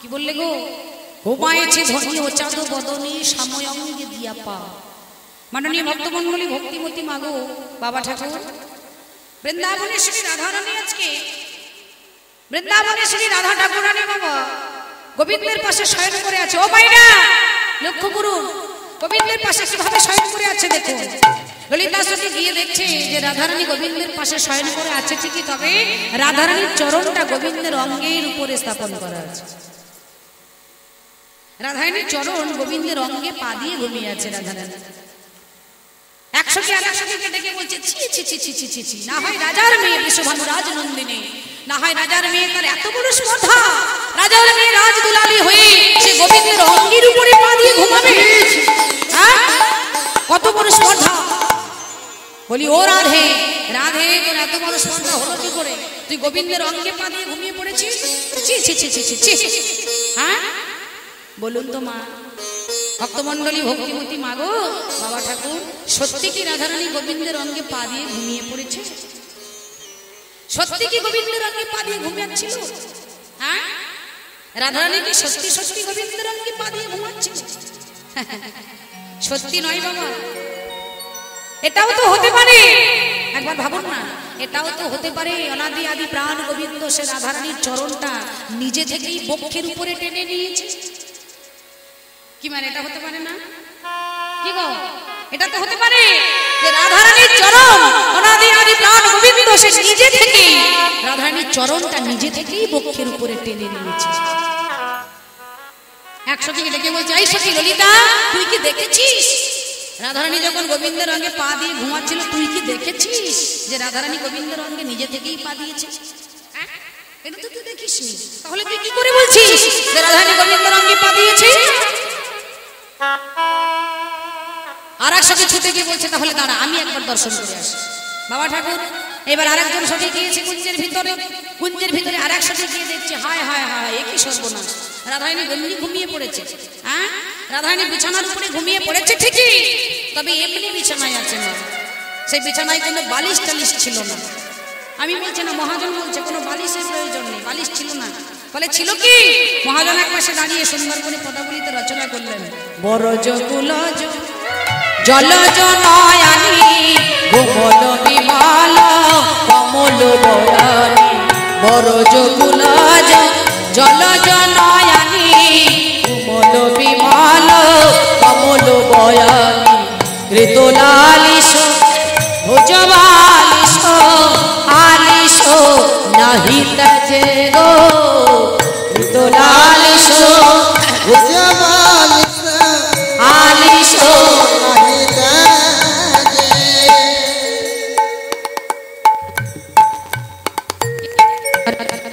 কি বললে গো? ঘুমায়েছে ধনী ও চাঁদ বদনে সাময়ঙ্গে দিয়া পা। মাননীয় ভক্তমণ্ডলী, ভক্তিমতী মাগো বাবা ঠাকুর, বৃন্দাবনেশ্বরী রাধারানী আজকে বৃন্দাবনেশ্বরী রাধা ঠাকুরানী বাবা গোবিন্দের পাশে শয়ন করে আছে। ও মাইরা লক্ষ্য করুন, গোবিন্দের পাশে কিভাবে শয়ন করে আছে দেখুন। ললিতা সখী গিয়ে দেখছে যে রাধারানী গোবিন্দের পাশে শয়ন করে আছে ঠিকই, তবে রাধারানীর চরণটা গোবিন্দের অঙ্গের উপরে স্থাপন করা আছে। রাধারানীর চরণ গোবিন্দের অঙ্গে পা দিয়ে ঘুমিয়ে আছে রাধারানী। একসখী আর একসখীকে ডেকে বলছে, ছি ছি ছি ছি ছি ছি ছি, না হয় রাজার মেয়ে বিশ্বভানু রাজনন্দিনী, না হয় রাজার মেয়ে, তার এত বড় স্পর্ধা, রাজার মেয়ে রাজদুলালী হয়ে সে গোবিন্দের অঙ্গের উপরে পা দিয়ে ঘুমাবে? হ্যাঁ, কত বড় স্পর্ধা! বলি, ও রাধে রাধে, তোর এত বড় স্পর্ধা হলো কি করে? তুই গোবিন্দের অঙ্গে পা দিয়ে ঘুমিয়ে পড়েছিস? ছি ছি ছি ছি ছি ছি। হ্যাঁ বলুন তো মা, ভক্তমণ্ডলী, ভক্তিমতী মাগো বাবা ঠাকুর, সত্যি কি রাধারানী গোবিন্দের অঙ্গে পা দিয়ে ঘুমিয়ে পড়েছে? সত্যি কি গোবিন্দের অঙ্গে পা দিয়ে ঘুমিয়েছিল? হ্যাঁ, রাধারানী কি সত্যি সত্যি গোবিন্দের অঙ্গে পা দিয়ে ঘুমাচ্ছিল? সত্যি নয় বাবা, এটাও তো হতে পারে। একবার ভাবুন না, এটাও তো হতে পারে অনাদি আদি প্রাণ গোবিন্দ সে রাধারানীর চরণটা নিজে থেকেই বক্ষের উপরে টেনে নিয়েছে। কি মানে, এটা হতে পারে না? কি গো, এটা তো হতে পারে যে রাধারানীর চরণ অনাদি আদি প্রাণ গোবিন্দ সে নিজে থেকেই রাধারানীর চরণটা নিজে থেকেই বক্ষের উপরে টেনে নিয়েছে। একসখীকে ডেকে বলছে, এই সখী ললিতা, তুই কি দেখেছিস রাধারানী যখন গোবিন্দের অঙ্গে পা দিয়ে ঘুমাচ্ছিল, তুই কি দেখেছিস যে রাধারানী গোবিন্দের অঙ্গে নিজে থেকেই পা দিয়েছে? এটা তো তুই দেখিসনি, তাহলে তুই কি করে বলছিস যে রাধারানী গোবিন্দের অঙ্গে পা দিয়েছে? আর এক সখী ছুটে গিয়ে বলছে, তাহলে দাঁড়া আমি একবার দর্শন করে আসি। বাবা ঠাকুর এবার আরেকজন সখী গিয়েছে কুঞ্জের ভিতরে। কুঞ্জের ভিতরে আর এক সখী গিয়ে দেখছে, হায় হায় হায়, এ কি সর্বনাশ, রাধারানী এমনি ঘুমিয়ে পড়েছে। হ্যাঁ, রাধারানী বিছানার উপরে ঘুমিয়ে পড়েছে ঠিকই, তবে এমনি বিছানায় আছে না, সেই বিছানায় কোনো বালিশ টালিশ ছিল না। আমি বলছি না, মহাজন বলছে কোনো বালিশের প্রয়োজন নেই, বালিশ ছিল না। বলে ছিল কি? মহাজন এক পাশে দাঁড়িয়ে সুন্দর করে পদাবলিতে রচনা করলেন, বরজ কুলজ জলজ নয়নি কোমল বিমল কমল বয়নি, বরজ কুলজ জলজ নয়নি কোমল বিমল কমল বয়নি, ঋতুলালিশ ভুজবালিশ আলিশ নাহি তজে গো, ঋতুলালিশ ভুজবালিশ আলিশ নাহি তজে।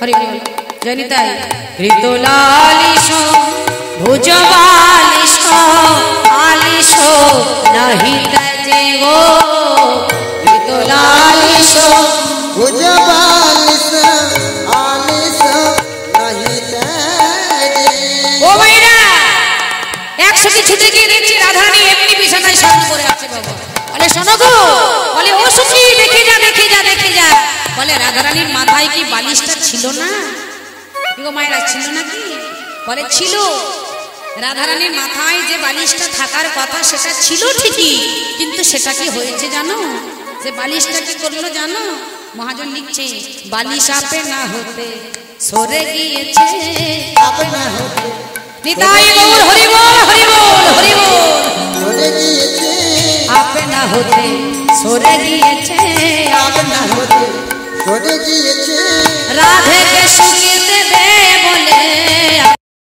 হরি বল জয় নিতাই। ঋতুলালিশ ভুজবালিশ আলিশ নাহি তজে গো, ঋতুলালিশ ভুজবালিশ আলিশ নাহি তজে। ও ভাইরা, একসাথে ছুটে গিয়ে দেখছি রাধারানী এমনি বিছানায় শয়ন করে আছে। বাবা বলে, শোনো গো, বলে ও সখী দেখে যা দেখে যা দেখে যা। বলে, রাধারানীর মাথায় কি বালিশটা ছিল না? গো মায়েরা, ছিল নাকি? বলে ছিল। রাধারানীর মাথায় যে বালিশটা থাকার কথা সেটা ছিল ঠিকই, কিন্তু সেটা কি হয়েছে জানো? যে বালিশটা কি করলো জানো? মহাজন লিখছে, বালিশ আপে না হতে সরে গিয়েছে, আপে না হতে। নিতাই গৌর হরি বল হরি বল হরি বল। সরে গিয়েছে আপে না হতে সরে গিয়েছে, আপে না হতে সরে গিয়েছে। রাধেকে সুখী দেবে বলে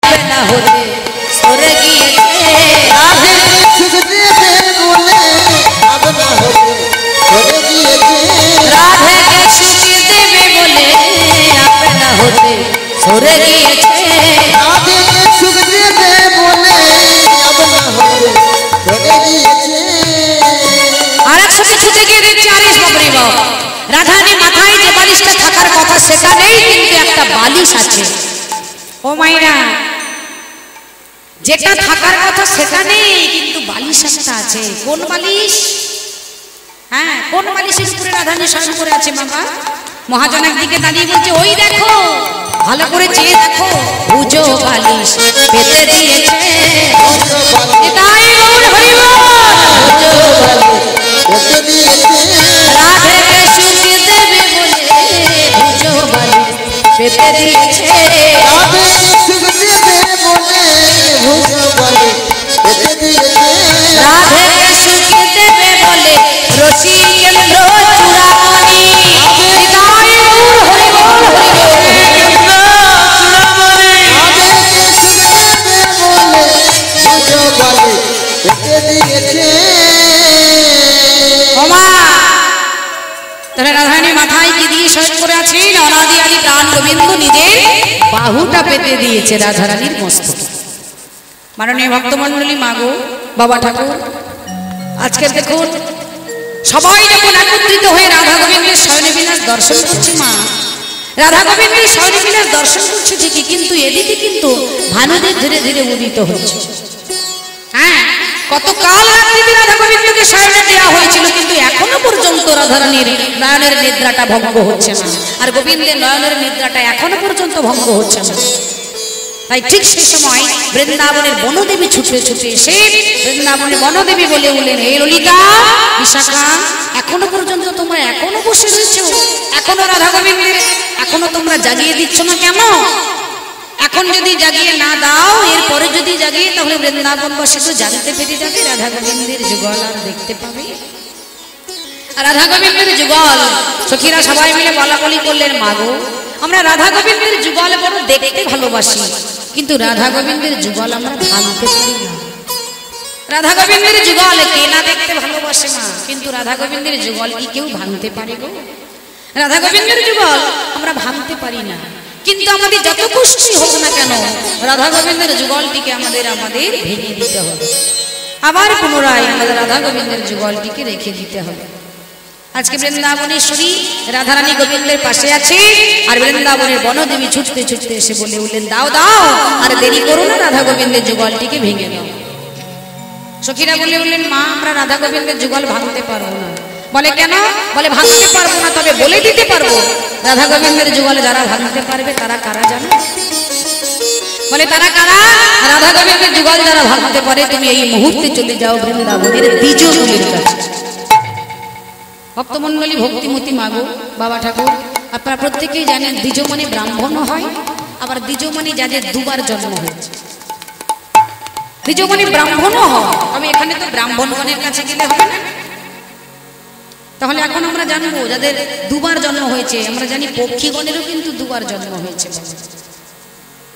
আপে না হতে সরে গিয়েছে, রাধেকে সুখী দেবে বলে আপে না হতে সরে গিয়েছে। রাধেকে সুখী দেবে বলে আপে না হতে সরে গিয়েছে, রাধেকে সুখ দেবে বলে আপে না হতে সরে গিয়েছে। আর এক সখী ছুটে গিয়ে দেখছি, আরে বাপরে বাপ, রাধারানীর মাথায় যে বালিশটা থাকার কথা সেটা নেই, কিন্তু একটা বালিশ আছে। ও মাইরা, যেটা থাকার কথা সেটা নেই, কিন্তু বালিশ একটা আছে। কোন বালিশ? হ্যাঁ, কোন বালিশের উপরে রাধারানী শয়ন করে আছে বাবা? মহাজন একদিকে দাঁড়িয়ে বলছে, ওই দেখো, ভালো করে চেয়ে দেখো, ভুজো বালিশ দিয়েছে রাধে সুখ দেবে বলে ভুজগালে পেতে দিয়েছে রাধে সুখ দেবে বলে রসিকেন্দ্র চূড়ামণি হৃদয় গৌর হরি বল চূড়ামণি রাধে সুখ দেবে বলে ভুজগালে পেতে দিয়েছে ওমা তাহলে রাধারানী মাথায় কি দিয়ে শয়ন করে আছেন অনাদি আদি প্রাণ গোবিন্দ নিজের বাহুটা পেতে দিয়েছে রাধারানীর মস্তকে মাননীয় ভক্তমণ্ডলী মাগো বাবা ঠাকুর আজকে দেখুন সবাই যখন একত্রিত হয়ে রাধা গোবিন্দের শয়নবিলাস দর্শন করছে মা রাধা গোবিন্দের শয়নবিলাস দর্শন করছে ঠিকই কিন্তু এদিকে কিন্তু ভানুদেব ধীরে ধীরে উদিত হচ্ছে হ্যাঁ কতকাল রাত্রিতে রাধা গোবিন্দকে শয়নে দেওয়া হয়েছিল কিন্তু এখনো পর্যন্ত রাধারানীর নয়নের নিদ্রাটা ভঙ্গ হচ্ছে না আর গোবিন্দের নয়নের নিদ্রাটা এখনো পর্যন্ত ভঙ্গ হচ্ছে না তাই ঠিক সেই সময় বৃন্দাবনের বনদেবী ছুটে ছুটে এসে বৃন্দাবনের বনদেবী বলে উঠলেন হে ললিতা বিশাখা এখনো পর্যন্ত তোমরা এখনো বসে রয়েছো এখনো রাধা গোবিন্দের এখনো তোমরা জাগিয়ে দিচ্ছ না কেন এখন যদি জাগিয়ে না দাও এরপরে যদি জাগিয়ে তাহলে বৃন্দাবনবাসী তো জানতে পেরে যাবে রাধা গোবিন্দের যুগল আর দেখতে পাবে রাধা গোবিন্দের যুগল সখীরা সবাই মিলে বলাবলি করলেন মাগো আমরা রাধা গোবিন্দের যুগল বড় দেখতে ভালোবাসি কিন্তু রাধা গোবিন্দের যুগল আমরা ভাঙতে পারি না রাধা গোবিন্দের যুগল কে না দেখতে ভালোবাসে না কিন্তু রাধা গোবিন্দের যুগল কি কেউ ভাঙতে পারে গো রাধা গোবিন্দের যুগল আমরা ভাঙতে পারি না কিন্তু আমাদের যত খুশি হোক না কেন রাধা গোবিন্দের যুগলটিকে আমাদের ভেঙে দিতে হবে আবার পুনরায় আমাদের রাধা গোবিন্দের যুগলটিকে রেখে দিতে হবে আজকে বৃন্দাবনেশ্বরী রাধারানী গোবিন্দের পাশে আছে আর বৃন্দাবনের বনদেবী ছুটতে ছুটতে এসে বলে উঠলেন দাও দাও আর দেরি করো না রাধা গোবিন্দের যুগলটিকে ভেঙে দাও সখীরা বলে উঠলেন মা আমরা রাধা গোবিন্দের যুগল ভাঙতে পারবো না বলে কেন বলে ভাঙতে পারবো না তবে বলে দিতে পারবো রাধা গোবিন্দের যুগল যারা ভাঙতে পারবে তারা কারা জানো বলে তারা কারা রাধা গোবিন্দের যুগল যারা ভাঙতে পারে তুমি এই মুহূর্তে চলে যাও বৃন্দাবনের দ্বিজকুলের কাছে ভক্তমণ্ডলী ভক্তিমতী মাগো বাবা ঠাকুর আপনারা প্রত্যেকেই জানেন দ্বিজমণি ব্রাহ্মণও হয় আবার দ্বিজমণি যাদের দুবার জন্ম হয়েছে দ্বিজমণি ব্রাহ্মণও হয় আমি এখানে তো ব্রাহ্মণগণের কাছে গেলে হবে না তাহলে এখন আমরা জানবো যাদের দুবার জন্ম হয়েছে আমরা জানি পক্ষীগণেরও কিন্তু দুবার জন্ম হয়েছে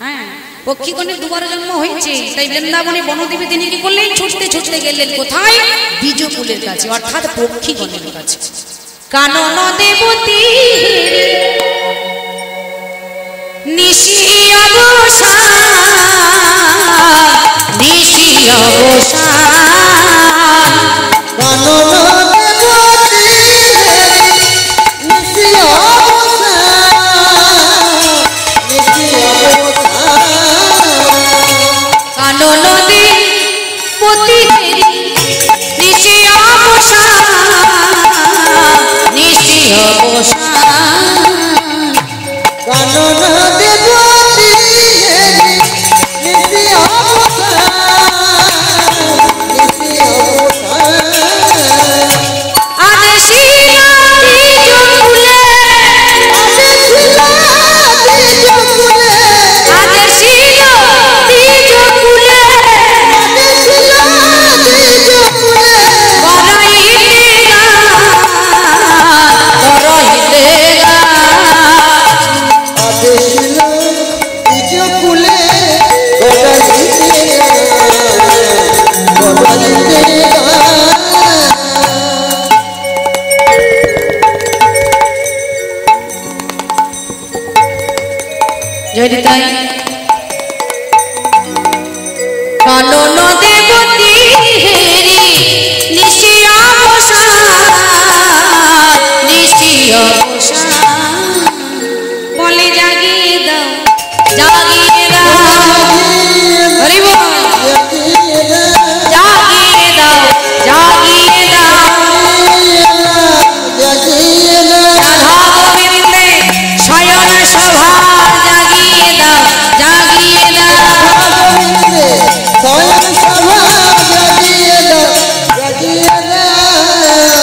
হ্যাঁ পক্ষীগণের দুবার জন্ম হয়েছে তাই বৃন্দাবনে বনদেবী তিনি কি করলেন ছুটতে ছুটতে গেলেন কোথায় দ্বিজকুলের কাছে অর্থাৎ পক্ষীগণের কাছে কানন দেবতী নিশি অবসান নিশি অবসান কানন দেবতী নিশি অবসান নিশি অবসান কানন দেবতী নিশি অবসান নিশি অবসান কানন দেবতী নিশি অবসান নিশি অবসান আদেশিলা দ্বিজকুলে আদেশিলা দ্বিজকুলে আদেশিলা দ্বিজকুলে আদেশিলা দ্বিজকুলে বরাইতে গা আদেশিলা দ্বিজকুলে গদাইতে জয়িতাই কানন দেবতী হেরি নিশি অবসান নিশি অবসান বলে জাগিয়ে দাও জাগিয়ে দাও হরি বল জাগিয়ে দাও জাগিয়ে দাও রাধা গোবিন্দে শয়ন সভা জাগিয়ে দাও জাগিয়ে দাও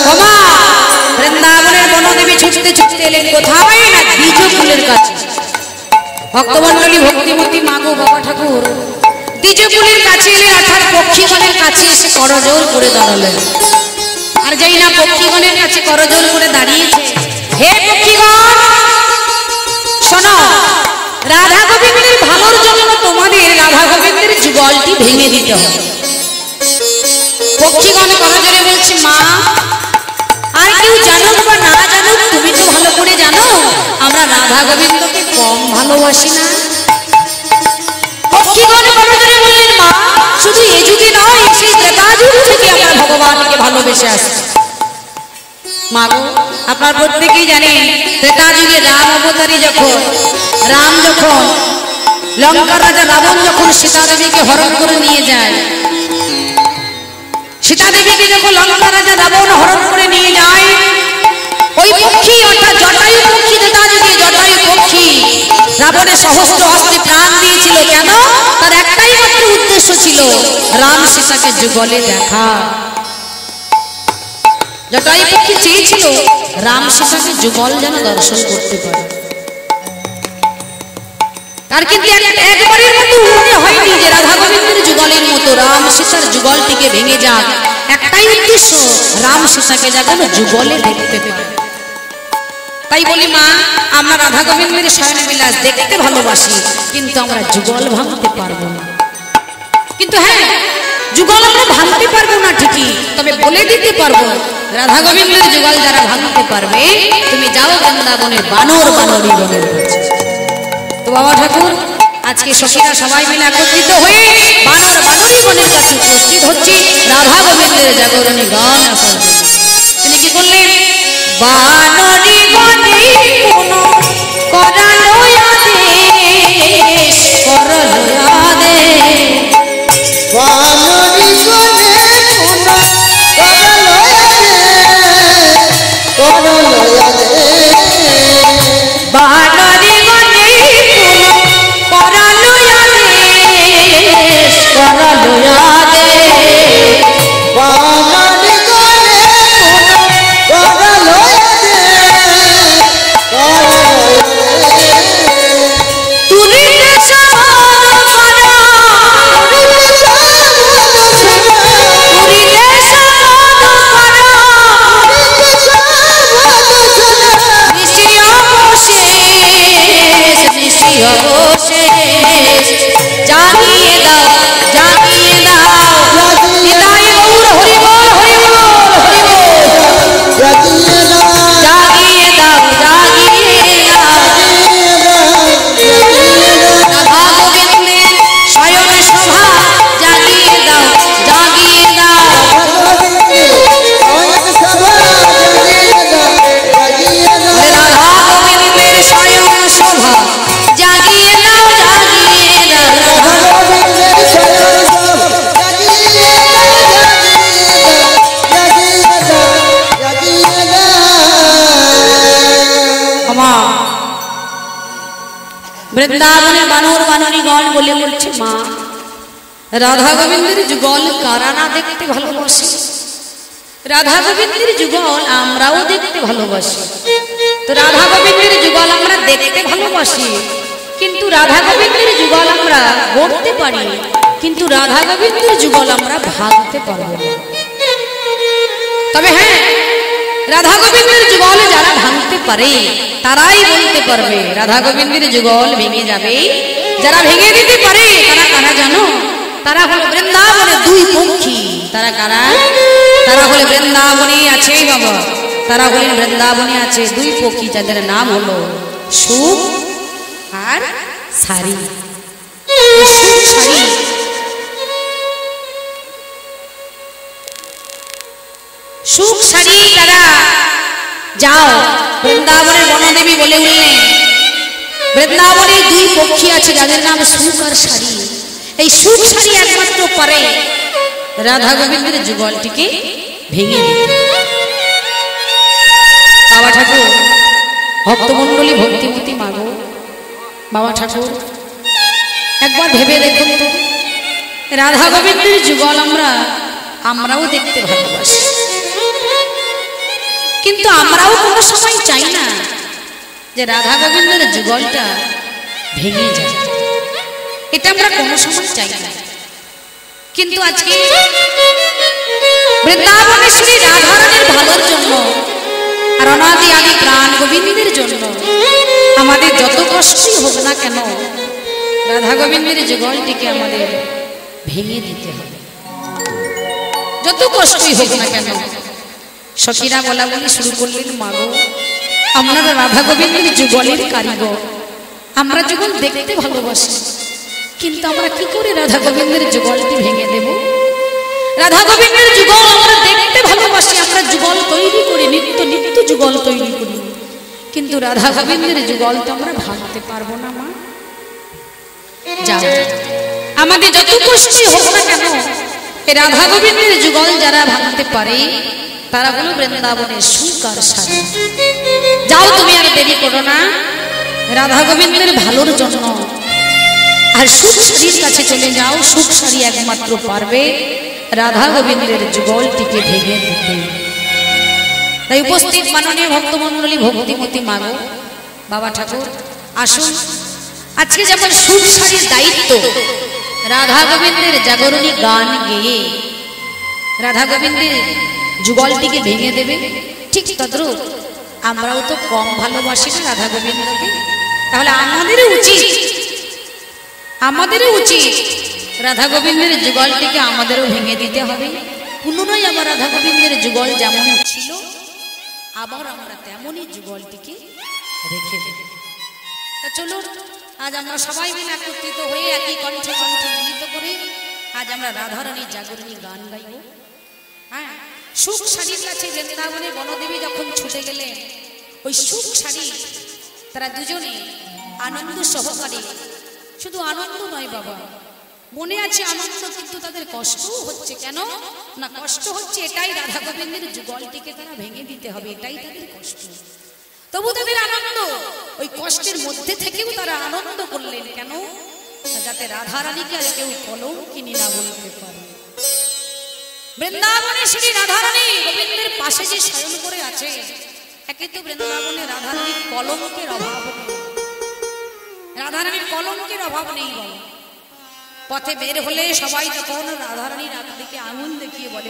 ক্ষমা বৃন্দাবনের বনদেবী ছুটতে ছুটতে এলেন ভক্তমণ্ডলী ভক্তিমতী মাগো বাবা ঠাকুর দ্বিজকুলের কাছে এলে অর্থাৎ পক্ষীগণের কাছে এসে করজোড় করে দাঁড়ালেন। আর যাই না পক্ষীগণের কাছে করজোড় করে দাঁড়িয়েছে, হে পক্ষীগণ শোনো, রাধা গোবিন্দের ভালোর জন্য তোমাদের রাধা গোবিন্দের যুগলটি ভেঙে দিতে হবে। পক্ষীগণ করজোড়ে বলছে, মা আর কেউ জানুক বা না জানুক তুমি তো ভালো করে জানো আমরা রাধা গোবিন্দকে কম ভালোবাসি না। পক্ষীগণ করজোড়ে বললেন, মা শুধু এই যুগে নয়, সেই ত্রেতা যুগ থেকে আমরা ভগবানকে ভালোবেসে আসছি। মা গো, আপনারা প্রত্যেকেই জানেন ত্রেতা যুগে রাম অবতারী যখন লঙ্কার রাজা রাবণ যখন সীতা দেবীকে হরণ করে নিয়ে যায়, সীতা দেবীকে যখন লঙ্কার রাজা রাবণ হরণ করে নিয়ে যায়, ওই পক্ষী অর্থাৎ জটায়ু পক্ষী, ত্রেতা যুগে জটায়ু পক্ষী রাবণের সহস্র অস্ত্রে প্রাণ দিয়েছিল। কেন? তার একটাই মাত্র উদ্দেশ্য ছিল রাম সীতাকে যুগলে দেখা। জটায়ু পক্ষী চেয়েছিল রাম সীতাকে যুগল যেন দর্শন করতে পারে। তার কিন্তু একবারের মতো মনে হয়নি যে রাধা গোবিন্দের যুগলের মতো রাম সীতার যুগলটিকে ভেঙে যাক। একটাই উদ্দেশ্য রাম সীতাকে যেন যুগলে দেখতে পারে। তাই বলি মা, আমরা রাধা গোবিন্দের শয়নবিলাস দেখতে ভালোবাসি, কিন্তু আমরা যুগল ভাঙতে পারবো না। কিন্তু হ্যাঁ, যুগল আমরা ভাঙতে পারবো না ঠিকই, তবে বলে দিতে পারবো রাধা গোবিন্দের যুগল যারা ভাঙতে পারবে তুমি যাও বৃন্দাবনের বানর বানরী গণের কাছে। তো বাবা ঠাকুর আজকে সখীরা সবাই মিলে একত্রিত হয়ে বানর বানরী গণের কাছে উপস্থিত হচ্ছি রাধা গোবিন্দের জাগরণী গান আসার জন্য। তিনি কি করলেন? বানরী গণে কোন করালো আদেশ, করলো আদেশ, বানরী গণে কোন করলো আদেশ, করলো আদেশ, বানরী গণে কোন করালো আদেশ, করলো আদেশ, বানরী গণে কোন করলো আদেশ, করলো আদেশ, তুলিতে সমান করা, তুলিতে সমান করা, তুলিতে সমান করা, তুলিতে সমান করা, নিশি অবশেষ, নিশি অবশেষ, জাগিয়ে দাও, জাগিয়ে দাও, নিতাই গৌর হরি বল, হরি বল, হরি বল, জাগিয়ে দাও, জাগিয়ে দাও, জাগিয়ে দাও, রাধা গোবিন্দের শয়ন সভা জাগিয়ে দাও, জাগিয়ে দাও, রাধা গোবিন্দের শয়ন সভা জাগিয়ে দাও, জাগিয়ে দাও, আমা বৃন্দাবনের বানর বানরী গণ বলে বলছে, মা রাধা গোবিন্দের যুগল কারা না দেখতে ভালোবাসে? রাধা গোবিন্দের যুগল আমরাও দেখতে ভালোবাসি। তো রাধা গোবিন্দের যুগল আমরা দেখতে ভালোবাসি, কিন্তু রাধা গোবিন্দের যুগল আমরা গড়তে পারি, কিন্তু রাধা গোবিন্দের যুগল আমরা ভাঙতে পারবো না। তবে হ্যাঁ, রাধা গোবিন্দের যুগল যারা ভাঙতে পারে তারাই বলতে পারবে রাধা গোবিন্দের যুগল ভেঙে যাবে। যারা ভেঙে দিতে পারে তারা কারা জানো? তারা হলো বৃন্দাবনে দুই পক্ষী। তারা কারা? তারা হলো বৃন্দাবনে আছে বাবা, তারা হলেন বৃন্দাবনে আছে দুই পক্ষী, যাদের নাম হলো সুখ আর সারি। সুখ সারি সুখ সারি তারা যাও বৃন্দাবনের বনদেবী বলে উঠলেন, বৃন্দাবনে দুই পক্ষী আছে যাদের নাম সুখ আর সারি। এই সুখ সারি একমাত্র পারে রাধা গোবিন্দের যুগলটিকে ভেঙে দিতে। বাবা ঠাকুর ভক্তমণ্ডলী ভক্তিমতী মাগো, বাবা ঠাকুর একবার ভেবে দেখুন তো, রাধা গোবিন্দের যুগল আমরাও দেখতে ভালোবাসি, কিন্তু আমরাও কোনো সময় চাই না যে রাধা গোবিন্দের যুগলটা ভেঙে যায়, এটা আমরা কোনো সময় চাই না। কিন্তু আজকে বৃন্দাবনেশ্বরী রাধারানীর ভালোর জন্য আর অনাদি আদি প্রাণ গোবিন্দের জন্য আমাদের যত কষ্টই হোক না কেন রাধা গোবিন্দের যুগলটিকে আমাদের ভেঙে দিতে হবে, যত কষ্টই হোক না কেন। সখীরা বলা বলি শুরু করলেন, মাগো আমরা রাধা গোবিন্দের যুগলের কারিগর, আমরা যুগল দেখতে ভালোবাসি, কিন্তু আমরা কি করে রাধা গোবিন্দের যুগলটি ভেঙে দেব? রাধা গোবিন্দের যুগল আমরা দেখতে ভালোবাসি, আমরা যুগল তৈরি করি, নিত্য নিত্য যুগল তৈরি করি, কিন্তু রাধা গোবিন্দের যুগল তো আমরা ভাঙতে পারবো না। মা যাও, আমাদের যত কষ্টই হোক না কেন রাধা গোবিন্দের যুগল যারা ভাঙতে পারে তারা হলো বৃন্দাবনের সুখ আর শাড়ি। যাও তুমি আর দেরি করো না, রাধা গোবিন্দের ভালোর জন্য আর সুখ শাড়ির কাছে চলে যাও। সুখ শাড়ি একমাত্র পারবে রাধা গোবিন্দের যুগলটিকে ভেঙে দিতে। তাই উপস্থিত মাননীয় ভক্তমণ্ডলী, ভক্তিমতী মাগো, বাবা ঠাকুর আসুন। আজকে যেমন সুখ শাড়ির দায়িত্ব রাধা গোবিন্দের জাগরণী গান গেয়ে রাধা গোবিন্দের যুগলটিকে ভেঙে দেবে, ঠিক তদ্রূপ আমরাও তো কম ভালোবাসি না রাধা গোবিন্দকে। তাহলে আমাদেরও উচিত রাধা গোবিন্দের যুগলটিকে আমাদেরও ভেঙে দিতে হবে। পুনরায় আবার রাধা গোবিন্দের যুগল যেমন ছিল আবার আমরা তেমনই যুগলটিকে রেখে দেব। তা চলুন আজ আমরা সবাই মিলে একত্রিত হয়ে একই কণ্ঠে কণ্ঠ মিলিত করে আজ আমরা রাধারানীর জাগরণী গান গাইব। হ্যাঁ, সুখ শাড়ির কাছে বৃন্দাবনে বনদেবী যখন ছুটে গেলেন, ওই সুখ শাড়ি তারা দুজনে আনন্দ সহকারে, শুধু আনন্দ নয় বাবা, মনে আছে আনন্দ, কিন্তু তাদের কষ্টও হচ্ছে। কেন না? কষ্ট হচ্ছে এটাই রাধা গোবিন্দের যুগলটিকে তারা ভেঙে দিতে হবে, এটাই তাদের কষ্ট। তবু তাদের আনন্দ, ওই কষ্টের মধ্যে থেকেও তারা আনন্দ করলেন। কেন? যাতে রাধারানীকে আর কেউ কলঙ্কিনী না বলতে পারে। বৃন্দাবনেশ্বরী রাধারানী গোবিন্দের পাশে যে শয়ন করে আছে, একে তো বৃন্দাবনে রাধারানীর কলঙ্কের অভাব নেই, রাধারানীর কলঙ্কের অভাব নেই। বলে পথে বের হলে সবাই তখন রাধারানীর দিকে আঙুল দেখিয়ে বলে,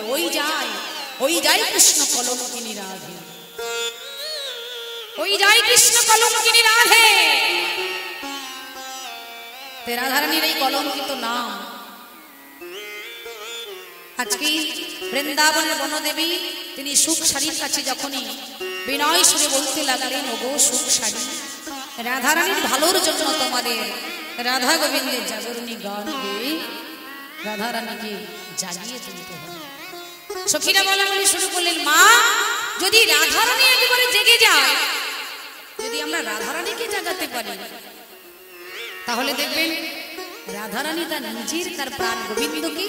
ওই যায় কৃষ্ণ কলঙ্কিনী রাধে, ওই যায় কৃষ্ণ কলঙ্কিনী রাধে। রাধারানীর এই কলঙ্কিত নাম আজকে বৃন্দাবনের বনদেবী তিনি সুখ শাড়ির কাছে যখনই বিনয় সুরে বলতে লাগলেন, ওগো সুখ শাড়ি, রাধারানীর ভালোর জন্য তোমাদের রাধা গোবিন্দের জাগরণী গান গেয়ে রাধারানীকে জাগিয়ে তুলতে হবে। সখীরা বলা বলি শুরু করলেন, মা যদি রাধারানী একেবারে জেগে যায়, যদি আমরা রাধারানীকে জাগাতে পারি, তাহলে দেখবেন রাধারানী তার নিজের তার প্রাণ গোবিন্দকে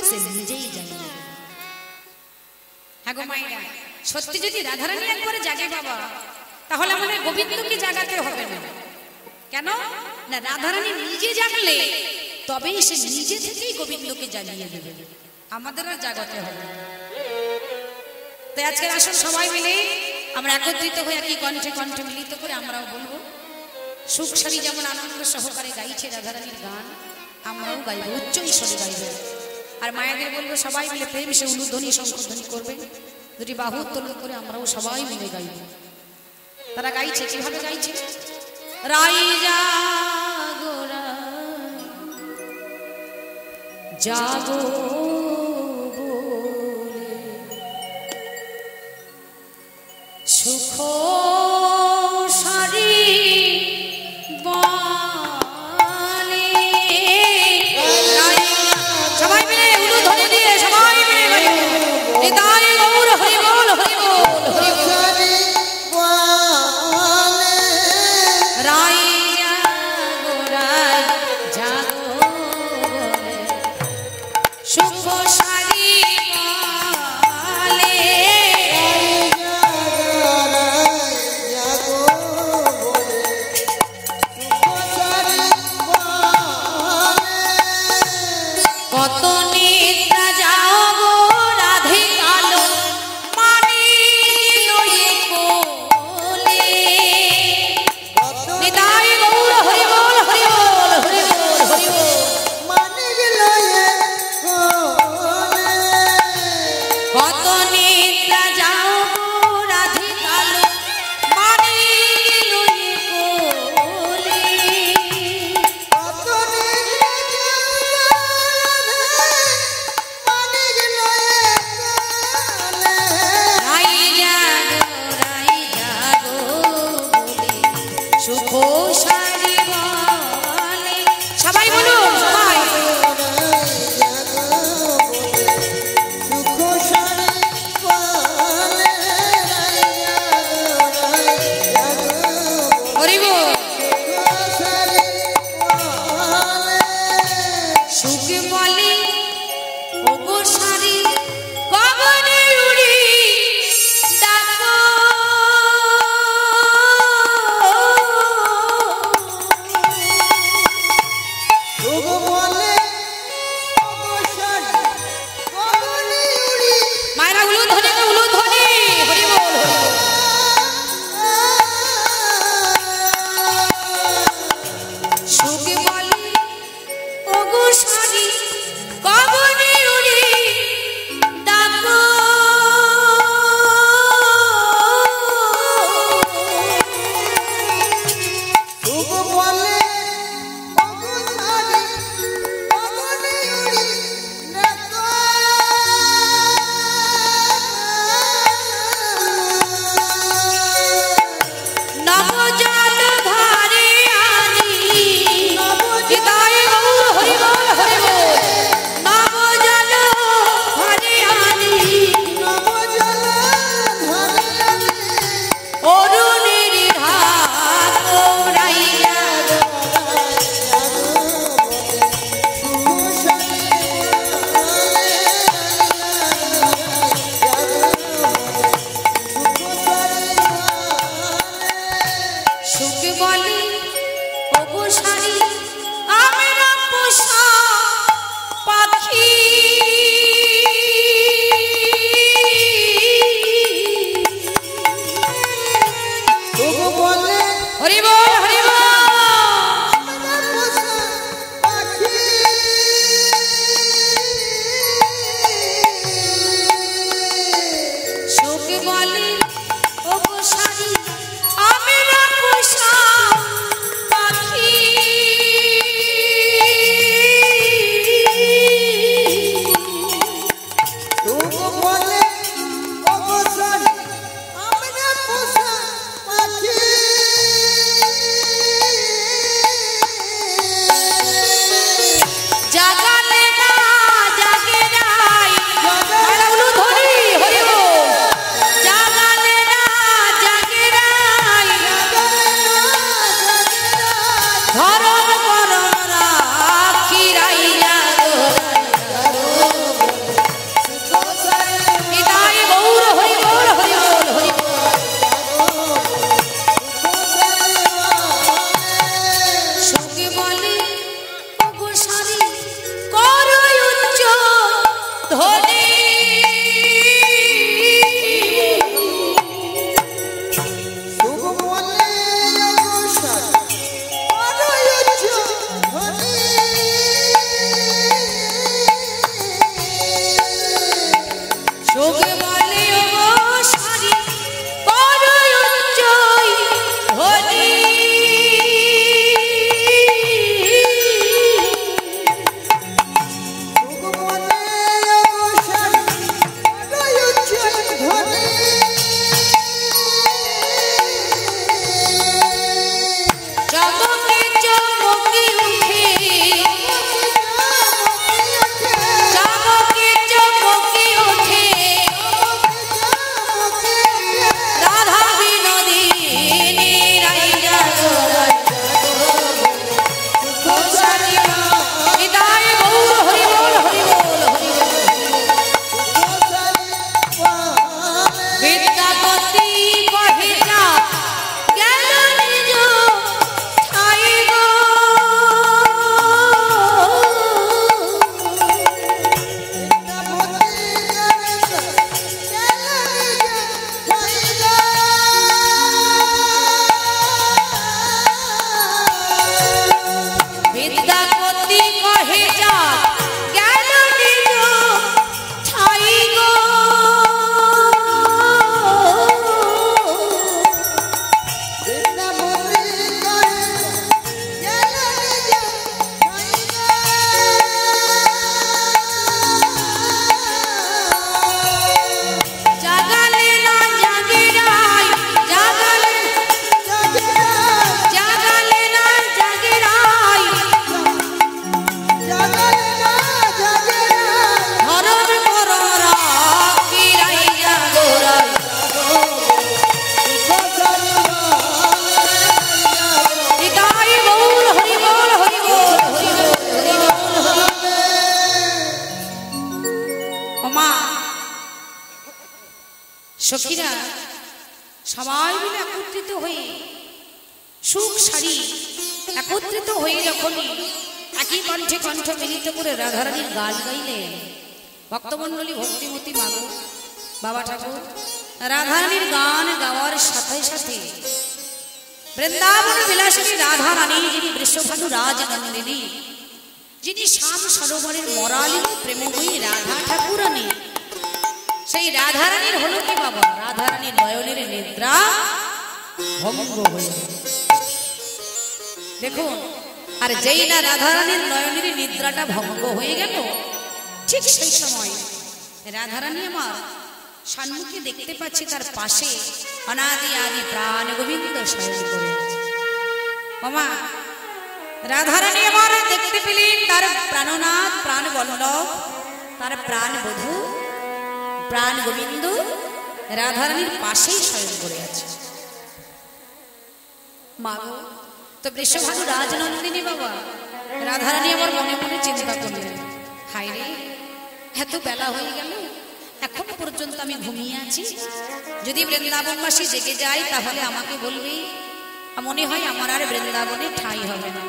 সে নিজেই জানিয়ে দেবে। হ্যাঁ গো মাইরা, সত্যি যদি রাধারানী একবারে জাগে বাবা, তাহলে আমাদের গোবিন্দকে জাগাতে হবে না। কেন না? রাধারানী নিজে জাগলে তবেই সে নিজে থেকেই গোবিন্দকে জাগিয়ে দেবে, আমাদের আর জাগাতে হবে। তাই আজকের আসুন সবাই মিলে আমরা একত্রিত হয়ে একই কণ্ঠে কণ্ঠে মিলিত করে আমরাও বলবো, সুখ শাড়ি যেমন আনন্দ সহকারে গাইছে রাধারানীর গান, আমরাও গাইব, উচ্চ ঈশ্বরে গাইব। আর মায়েদের বলবো সবাই মিলে প্রেম সে উলুধ্বনি শঙ্খধ্বনি করবে, দুটি বাহু উত্তোলন করে আমরাও সবাই মিলে গাইব। তারা গাইছে, কিভাবে গাইছে? রাই জাগো জাগো বলে সুখ শাড়ি বলে। সবাই মিলে উলুধ্বনি দিয়ে সবাই মিলে গাইব, নিতাই গৌর হরি বল হরি বল হরি বল। রাই জাগো বলে সুখ শাড়ি বলে। কত নিদ্রা যাও গো রাধে কালো মানি লয়ে কোলে। নিতাই গৌর হরি বল হরি বল সুখে বলে ওগো সারি গগনে উড়ি ডাকো ওগো বলে ওগো সারি গগনে উড়ি মায়েরা উলুধ্বনি হরি বল সুখে বলে ওগো সারি গগনে উড়ি ডাকো ওগো বলে ওগো সারি গগনে উড়ি ডাকো নবজল ধারে আনি হৃদয়ে গৌর হরি বল নবজল ধারে আনি নবজল ধরে অরুণের হাত তোমরাইয়া সুখে বলে ওগো সারি আমরা পোষা পাখি ওগো বলে হরি বল আমরা পোষা পাখি সুখে বলে ওগো সারি আমরা পোষা পাখি ওগো বলে ওগো সারি আমরা পোষা পাখি জাগালে না জাগে নাই মায়েরা উলুধ্বনি হরি বল জাগালে না জাগে নাই ধরম করম রাখি রাইয়া হৃদয়ে গৌর হরি বল সুখে বলে ওগো সারি করো উচ্চ ধ্বনি ওগো বলে ওগো সারি অরয়ুচ্চ ধ্বনি সুখে বলে ওগো সারি করো উচ্চ ধ্বনি ওগো বলে ওগো সখীরা সবাই মিলে একত্রিত হয়ে সুখ শাড়ি একত্রিত হয়ে যখনই একই কণ্ঠে কণ্ঠ মিলিত করে রাধারানীর গান গাইলেন, ভক্তমণ্ডলী ভক্তিমতী মাগো বাবা ঠাকুর রাধারানীর গান গাওয়ার সাথে সাথে বৃন্দাবন বিলাসিনী রাধারানী, যিনি বৃষভানু রাজনন্দিনী, যিনি শ্যাম সরোবরের মরালিনী প্রেমময়ী রাধা ঠাকুরানী, সেই রাধারানীর হলো কি বাবা, রাধারানীর নয়নের নিদ্রা ভঙ্গ হয়ে দেখুন। আর যেই না রাধারানীর নয়নের নিদ্রাটা ভঙ্গ হয়ে গেল, ঠিক সেই সময় রাধারানী আমার সম্মুখে দেখতে পাচ্ছি তার পাশে অনাদি আদি প্রাণ গোবিন্দ শয়ন করে আছে। মামা রাধারানী আমার দেখতে পেলেন তার প্রাণনাথ প্রাণ বল্লভ, তার প্রাণ বধূ প্রাণ গোবিন্দ রাধারানীর পাশেই শয়ন করে আছে। মাগো তো বৃষভানু রাজনন্দিনী বাবা, রাধারানী আমার মনে মনে চিন্তা করলেন, হায় রে এত বেলা হয়ে গেল, এখনো পর্যন্ত আমি ঘুমিয়ে আছি। যদি বৃন্দাবনবাসী জেগে যায় তাহলে আমাকে বলবি, মনে হয় আমার আর বৃন্দাবনে ঠাঁই হবে না।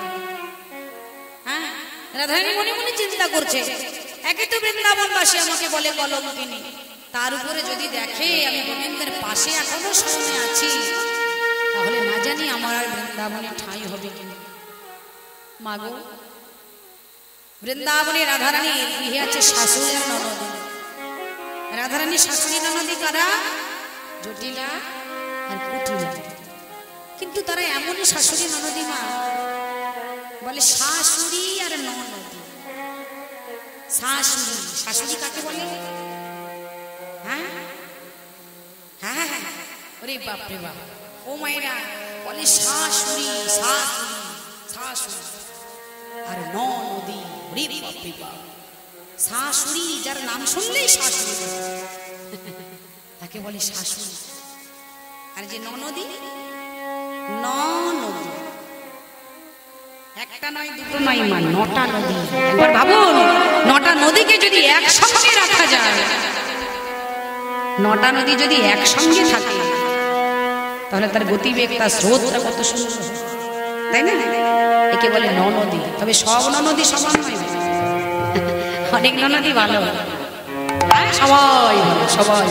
হ্যাঁ, রাধারানী মনে মনে চিন্তা করছে, একে তো বৃন্দাবনবাসী আমাকে বলে কলঙ্কিনী, তার উপরে যদি দেখে আমি গোবিন্দের পাশে এখনো শয়নে আছি, তাহলে না জানি আমার আর বৃন্দাবনে ঠাঁই হবে কিনা। মাগো বৃন্দাবনে রাধারানীর গৃহে আছে শাশুড়ি আর ননদী। রাধারানীর শাশুড়ি ননদী কারা? জটিলা আর কুটিলা। কিন্তু তারা এমনই শাশুড়ি ননদী মা, বলে শাশুড়ি আর ননদী। শাশুড়ি, শাশুড়ি কাকে বলে? হ্যাঁ হ্যাঁ হ্যাঁ, ওরে বাপ রে বাপ, ও মায়েরা বলে শাশুড়ি শাশুড়ি শাশুড়ি আর ননদী। ওরে বাপ রে বাপ, শাশুড়ি যার নাম শুনলেই শাশুড়ি তাকে বলে শাশুড়ি। আর যে ননদী, ননদী একটা নয় দুটো নয় মা, 9টা নদী। একবার ভাবুন, 9টা নদীকে যদি একসঙ্গে রাখা যায়, 9টা নদী যদি একসঙ্গে থাকে তাহলে তার গতিবেগ, তার স্রোতটা কত সুন্দর, তাই না? একে বলে নদী। তবে সব নদী সমান নয়, অনেক নদী ভালো, সবাই ভালো সবাই।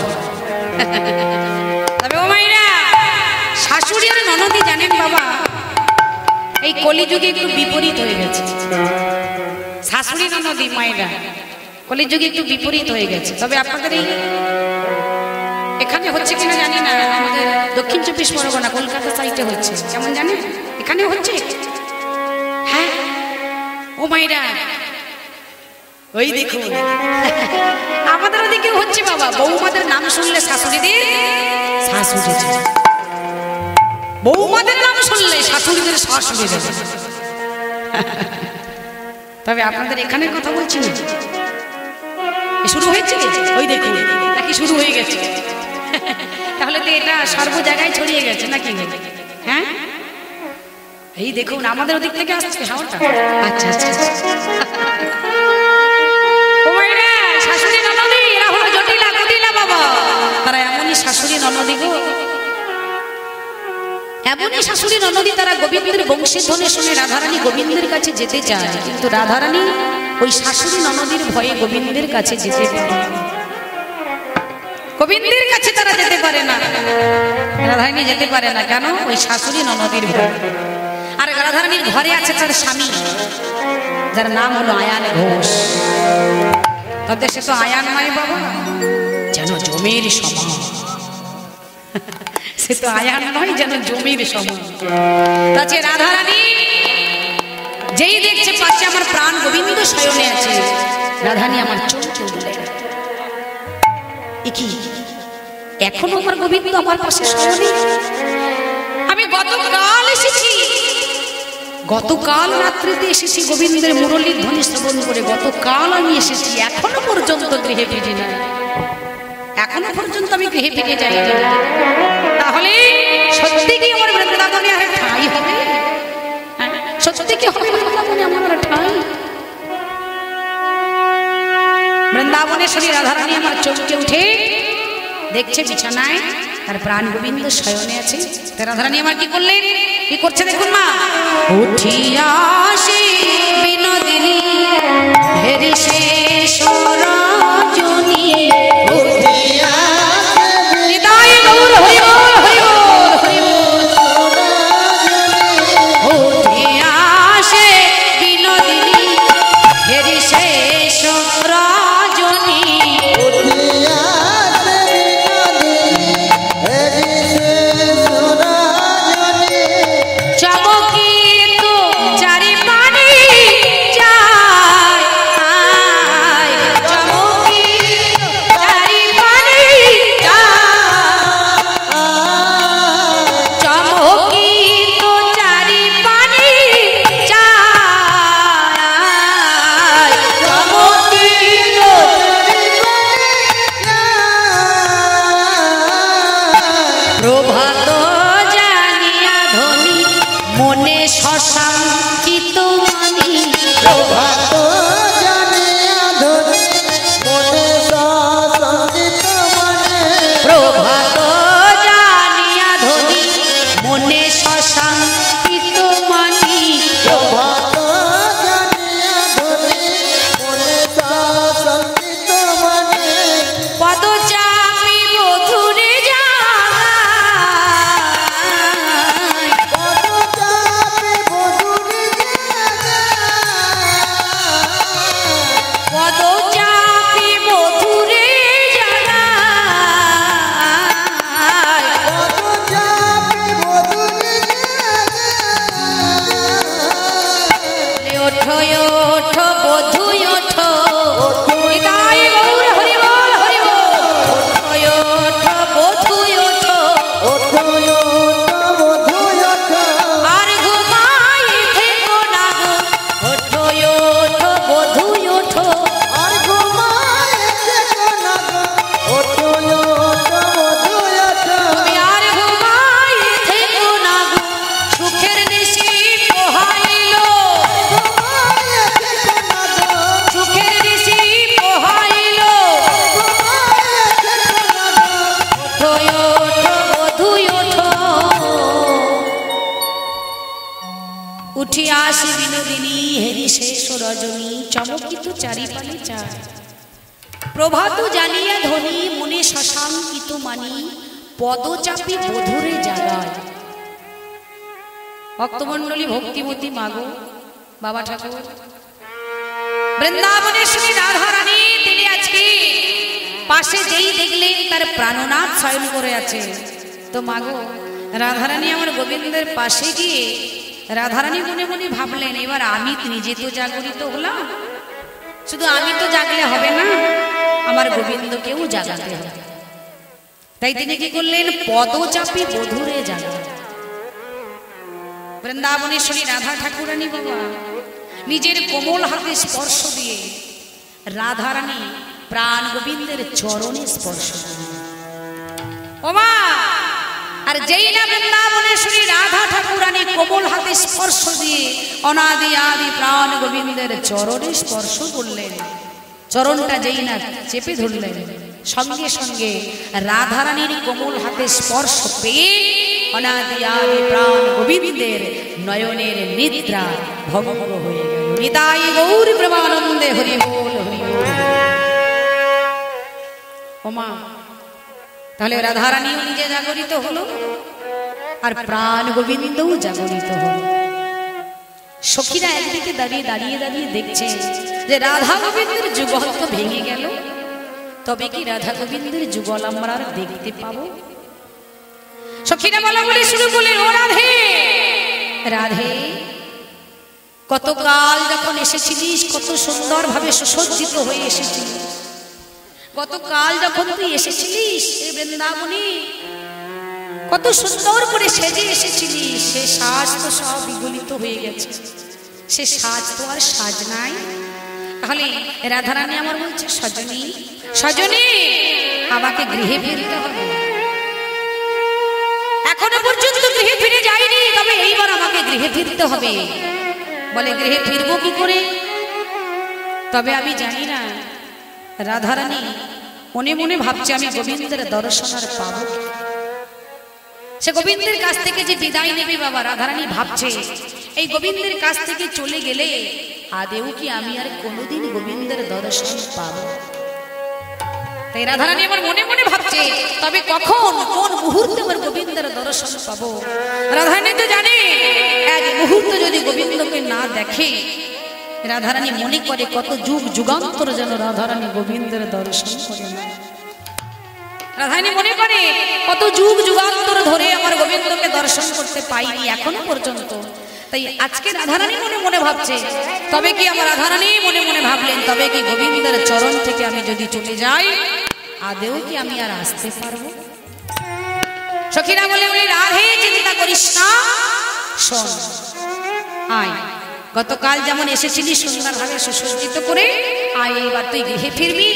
তবে ও মাইরা শাশুড়ি আর ননদী জানেন বাবা, এই কলিযুগে একটু বিপরীত হয়ে গেছে। শাশুড়ি ননদী মায়েরা কলিযুগে একটু বিপরীত হয়ে গেছে। তবে আপনাদের এই এখানে হচ্ছে কিনা জানি না, আমাদের দক্ষিণ 24 পরগনা কলকাতা সাইডে হচ্ছে, কেমন জানেন? এখানে হচ্ছে, হ্যাঁ ও মায়েরা ওই দেখুন আমাদের ওদিকে হচ্ছে বাবা। বৌমাদের নাম শুনলে শাশুড়িদের শাশুড়ি, বৌমাদের নাম শুনলে শাশুড়িদের শাশুড়ি। তবে আপনাদের এখানে কথা বলছি না, শুরু হয়েছে ওই দেখুন, নাকি শুরু হয়ে গেছে? তাহলে তো এটা সর্ব জায়গায় ছড়িয়ে গেছে নাকি? হ্যাঁ এই দেখুন আমাদের ওদিক থেকে আসছে হাওয়াটা। আচ্ছা আচ্ছা, শাশুড়ি ননদী এরা হলো জটিলা কুটিলা বাবা, তারা এমনই শাশুড়ি ননদী গো, এমনই শাশুড়ি ননদী। তারা গোবিন্দের বংশীধ্বনি শুনে রাধারানী গোবিন্দের কাছে যেতে চায়, কিন্তু রাধারানী ওই শাশুড়ি ননদীর ভয়ে গোবিন্দের কাছে যেতে পারে না। গোবিন্দের কাছে তারা যেতে পারে না, রাধারানী যেতে পারে না। কেন? ওই শাশুড়ি ননদীর ভয়। আর রাধারানীর ঘরে আছে তার স্বামী, যার নাম হলো আয়ান ঘোষ। তাদের সে তো আয়ান নয় বাবা, যেন জমির সমান। সে তো আয়ান নয়, যেন জমির সমান। তাছে রাধারানী যেই দেখছে পাশে আমার প্রাণ গোবিন্দ শয়নে আছে, রাধারানী আমার চোখে উঠলে, কি এখনো আমার গোবিন্দ আমার পাশে শয়নে? আমি গতকাল এসেছি, গতকাল রাত্রিতে এসেছি গোবিন্দের মুরলীর ধ্বনি শ্রবণ করে, গতকাল আমি এসেছি, এখনো পর্যন্ত গৃহে ফিরি না, এখনো পর্যন্ত আমি গৃহে ফিরে যাই। তাহলে সত্যি কি আমার বৃন্দাবনে আর ঠাঁই হবে? সত্যি কি হবে বৃন্দাবনে আমার আর ঠাঁই? বৃন্দাবনে শ্রী রাধারানী আমার চমকে উঠে দেখছে বিছানায় তার প্রাণ গোবিন্দ শয়নে আছে। রাধারানী আমার কি করলেন, কি করছে দেখুন মা। উঠিয়া আসে বিনোদিনী হেরি শেষ রজনী, উঠিয়া নিতাই গৌর হরি বল হরি বল হরি বল। উঠিয়া আসে বিনোদিনী হেরি শেষ রজনী, প্রভাত জানিয়া ধনী মনে শশাঙ্কিত মানি, প্রভাত জানিয়া ধনী মনে শশাঙ্কিত মনে, প্রভাত জানিয়া ধনী মনে শশাঙ্কিত মানি, প্রভাত জানিয়া ধনী মনে শশাঙ্কিত মনে, পদচাপি বধূরে পদচাপে বধূরে পদচাপি বধূরে জানায়, পদচাপে বধূরে ওঠো ওঠো বধূ ওঠো, নিতাই গৌর হরি বল হরি বল। ওঠো ওঠো বধূ ওঠো, ওঠো ওঠো বধূ ওঠো, আর ঘুমাই থেকো না গো, ওঠো ওঠো বধূ ওঠো, আর ঘুমায় থেকো না গো, ওঠো ওঠো বধূ ওঠো, তুমি আর ঘুমাই থেকো না গো, সুখের নিশি পোহাইলো, ঘুমায় থেকো না গো, সুখের নিশি পোহাইলো, ঘুমায় থেকো না গো, ওঠো ওঠো বধূ ওঠো। উঠিয়া আসি বিনোদিনী হেরি শেষ রজনী, চমকিত চারিপালে চায়, প্রভাত জানিয়া ধনী মনে শশাঙ্কিত মানি, পদচাপি বধূরে জাগায়। ভক্তমণ্ডলী ভক্তিমতী মাগো বাবা ঠাকুর বৃন্দাবনেশ্বরী রাধারানী তিনি আজকে পাশে যেই দেখলেন তার প্রাণনাথ শয়ন করে আছে। তো মাগো রাধারানী আমার গোবিন্দের পাশে গিয়ে রাধারানী মনে মনে ভাবলেন, এবার আমি নিজে তো জাগরিত হলাম, শুধু আমি তো জাগলে হবে না, আমার গোবিন্দকেও জাগাতে হবে। তাই তিনি কি করলেন, পদচাপি বধূরে জাগালেন। বৃন্দাবনেশ্বরী রাধা ঠাকুরানী বাবা নিজের কোমল হাতে স্পর্শ দিয়ে রাধারানী প্রাণ গোবিন্দের চরণে স্পর্শ করলেন। ওমা আর যেই না বৃন্দাবনেশ্বরী রাধা ঠাকুরানী কোমল হাতে স্পর্শ দিয়ে অনাদি আদি প্রাণ গোবিন্দের চরণে স্পর্শ করলেন, চরণটা যেই না চেপে ধরলেন, সঙ্গে সঙ্গে রাধারানীর কোমল হাতে স্পর্শ পেয়ে অনাদি আদি প্রাণ গোবিন্দের নয়নের নিদ্রা ভঙ্গ হয়ে গেল। নিতাই গৌর প্রেমানন্দে হরি বল হরি বল। ওমা তাহলে রাধারানীও নিজে জাগরিত হলো আর প্রাণ গোবিন্দও জাগরিত হলো। সখীরা একদিকে দাঁড়িয়ে দাঁড়িয়ে দাঁড়িয়ে দেখছে যে রাধা গোবিন্দের যুগল তো ভেঙে গেল, তবে কি রাধা গোবিন্দের যুগল আমরা আর দেখতে পাবো? সখীরা বলা বলে শুরু করলেন, ও রাধে রাধে, কতকাল যখন এসেছিলিস কত সুন্দর ভাবে সুসজ্জিত হয়ে এসেছিলিস, গতকাল যখন তুই এসেছিলিস এই বৃন্দাবনে কত সুন্দর করে সেজে এসেছিলিস, সে সাজ তো সব বিগলিত হয়ে গেছে, সে সাজ তো আর সাজ নাই। তাহলে রাধারানী আমার বলছে, সজনী সজনী আমাকে গৃহে ফিরতে হবে, এখনো পর্যন্ত গৃহে ফিরে যাইনি, তবে এইবার আমাকে গৃহে ফিরতে হবে। বলে গৃহে ফিরবো কি করে? তবে আমি জানি না রাধারানী মনে মনে ভাবছে আমি গোবিন্দের দর্শন আর পাবো। সে গোবিন্দের কাছ থেকে যে বিদায় নেবে বাবা, রাধারানী ভাবছে এই গোবিন্দের কাছ থেকে চলে গেলে আদেও কি আমি আর কোনোদিন গোবিন্দের দর্শন পাবো। তাই রাধারানী আমার মনে মনে ভাবছে তবে কখন কোন মুহূর্তে আমার গোবিন্দের দর্শন পাবো। রাধারানী তো জানে এক মুহূর্ত যদি গোবিন্দকে না দেখে, রাধারানী মনে করে কত যুগ যুগান্তর যেন রাধারানী গোবিন্দের দর্শন করে না। রাধারানী মনে করে কত যুগ যুগান্তর ধরে আমার গোবিন্দকে দর্শন করতে পাইনি এখনো পর্যন্ত। তাই আজকে রাধারানী মনে মনে ভাবছে তবে কি আমার রাধারানী মনে মনে ভাবলেন তবে কি গোবিন্দের চরণ থেকে আমি যদি চলে যাই আদেও কি আমি আর আসতে পারবো। সখীরা বলে বলে রাধে চিন্তা করিস না, শোন আয় গতকাল যেমন এসেছিলি সুন্দরভাবে সুসজ্জিত করে আয়, এইবার তুই গৃহে ফিরবি।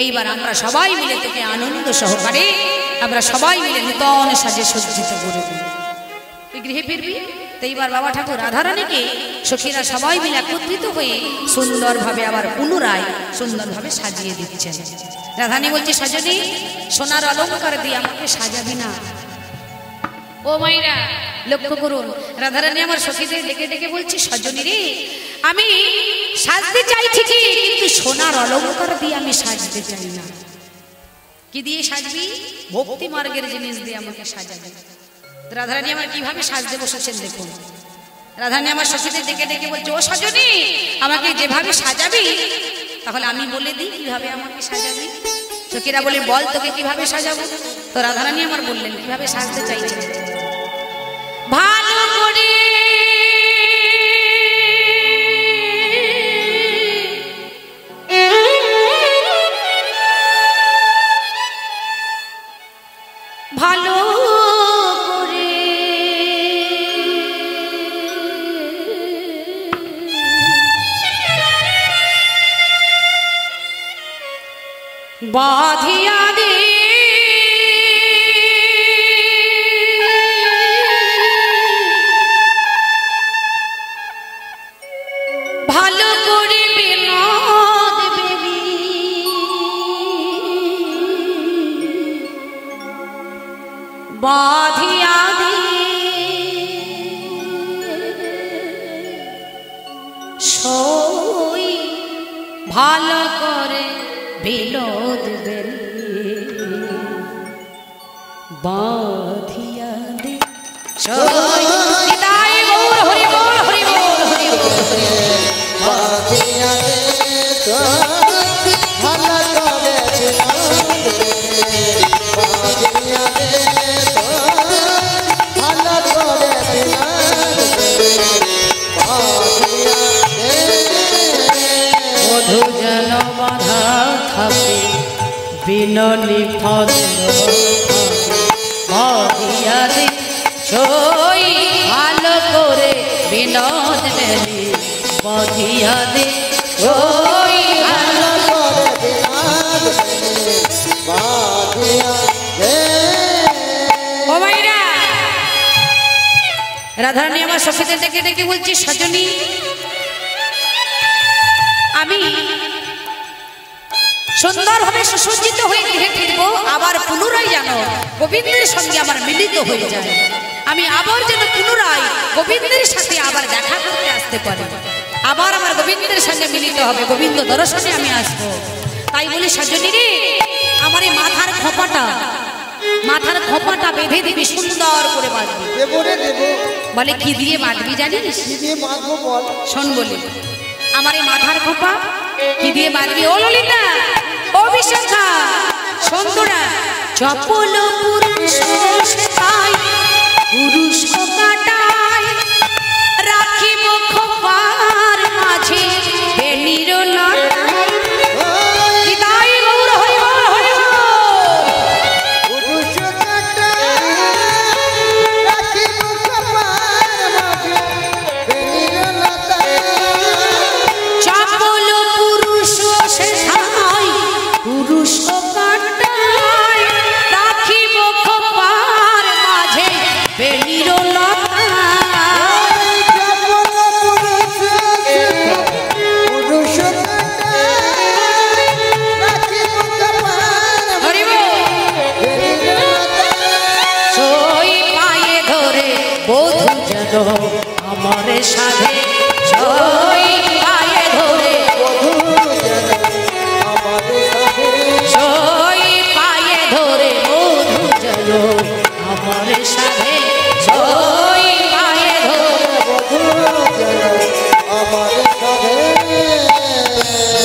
এইবার আমরা সবাই মিলে তোকে আনন্দ সহকারে আমরা সবাই মিলে নূতন সাজে সজ্জিত করব। তুই গৃহে ফিরবি। তো এইবার বাবা ঠাকুর রাধারানীকে সখীরা সবাই মিলে একত্রিত হয়ে সুন্দরভাবে আবার পুনরায় সুন্দরভাবে সাজিয়ে দিচ্ছেন। রাধারানী বলছে সজনী সোনার অলঙ্কার দিয়ে আমাকে সাজাবি না। ও মাইরা লক্ষ্য করুন, রাধারানী আমার সখীদের ডেকে ডেকে বলছি সজনী রে আমি সাজতে চাই ঠিকই, কিন্তু সোনার অলঙ্কার দিয়ে আমি সাজতে চাই না। কি দিয়ে সাজবি? ভক্তি মার্গের জিনিস দিয়ে আমাকে সাজাবি। রাধারানী আমার কিভাবে সাজতে বসেছেন দেখুন। রাধারানী আমার সখীদের ডেকে ডেকে বলছে ও সজনী আমাকে যেভাবে সাজাবি তাহলে আমি বলে দিই কিভাবে আমাকে সাজাবি। সখীরা বলে বল তোকে কিভাবে সাজাবো। তো রাধারানী আমার বললেন কিভাবে সাজতে চাইছেন। ভালো করে ভালো করে বাঁধিয়া দে ভালো করে বিনোদ বেবি বাঁধিয়া দে সই ভালো করে বিনোদ বেবি বাঁধিয়া দে সই নিতাই গৌর হরি বল হরি বল হরি বল বাঁধিয়া দে ভালো করে বাঁধিয়া দে ভালো করে মধু যেন বাধা থাকে বিননি ফল বাঁধিয়া দে সই ভালো করে বিনোদ বেলি বাঁধিয়া দে সই ভালো করে বাঁধিয়া দে। ও মাইরা রাধারানী আমার সখীদের ডেকে ডেকে বলছি সজনী আমি সুন্দরভাবে সুসজ্জিত হয়ে গৃহে ফিরবো, আবার পুনরায় যেন গোবিন্দের সঙ্গে আমার মিলিত হয়ে যায়। আমি আবার যেন পুনরায় গোবিন্দের সাথে আবার দেখা করতে আসতে পারি, আবার আমার গোবিন্দের সঙ্গে মিলিত হবে, গোবিন্দ দর্শনে আমি আসবো। তাই বলি সজনী রে আমার এই মাথার খোপাটা বেঁধে দিবি, সুন্দর করে বাঁধবি। দেবো রে দেবো। বলে কি দিয়ে বাঁধবি জানিস? কি দিয়ে বাঁধবো বল। শোন বলি আমার এই মাথার খোপা কি দিয়ে বাঁধবি? ও ললিতা ও বিশাখা সুন্দরা চপল পুরুষ সেতাই পুরুষ কাটায় রাখিব খোপার মাঝে বেনির লড়াই। নিতাই গৌর হরি বল হরি বল। পুরুষ কাটা রাখিব খোপার মাঝে বেনির লতায়। চপল পুরুষ সেতাই পুরুষ কাটায় রাখিব খোপার মাঝে বেনির লড়াই। সাধে সই পায়ে ধরে সই পায়ে ধরে বধূ যেন আমার সাধে সই পায়ে ধরে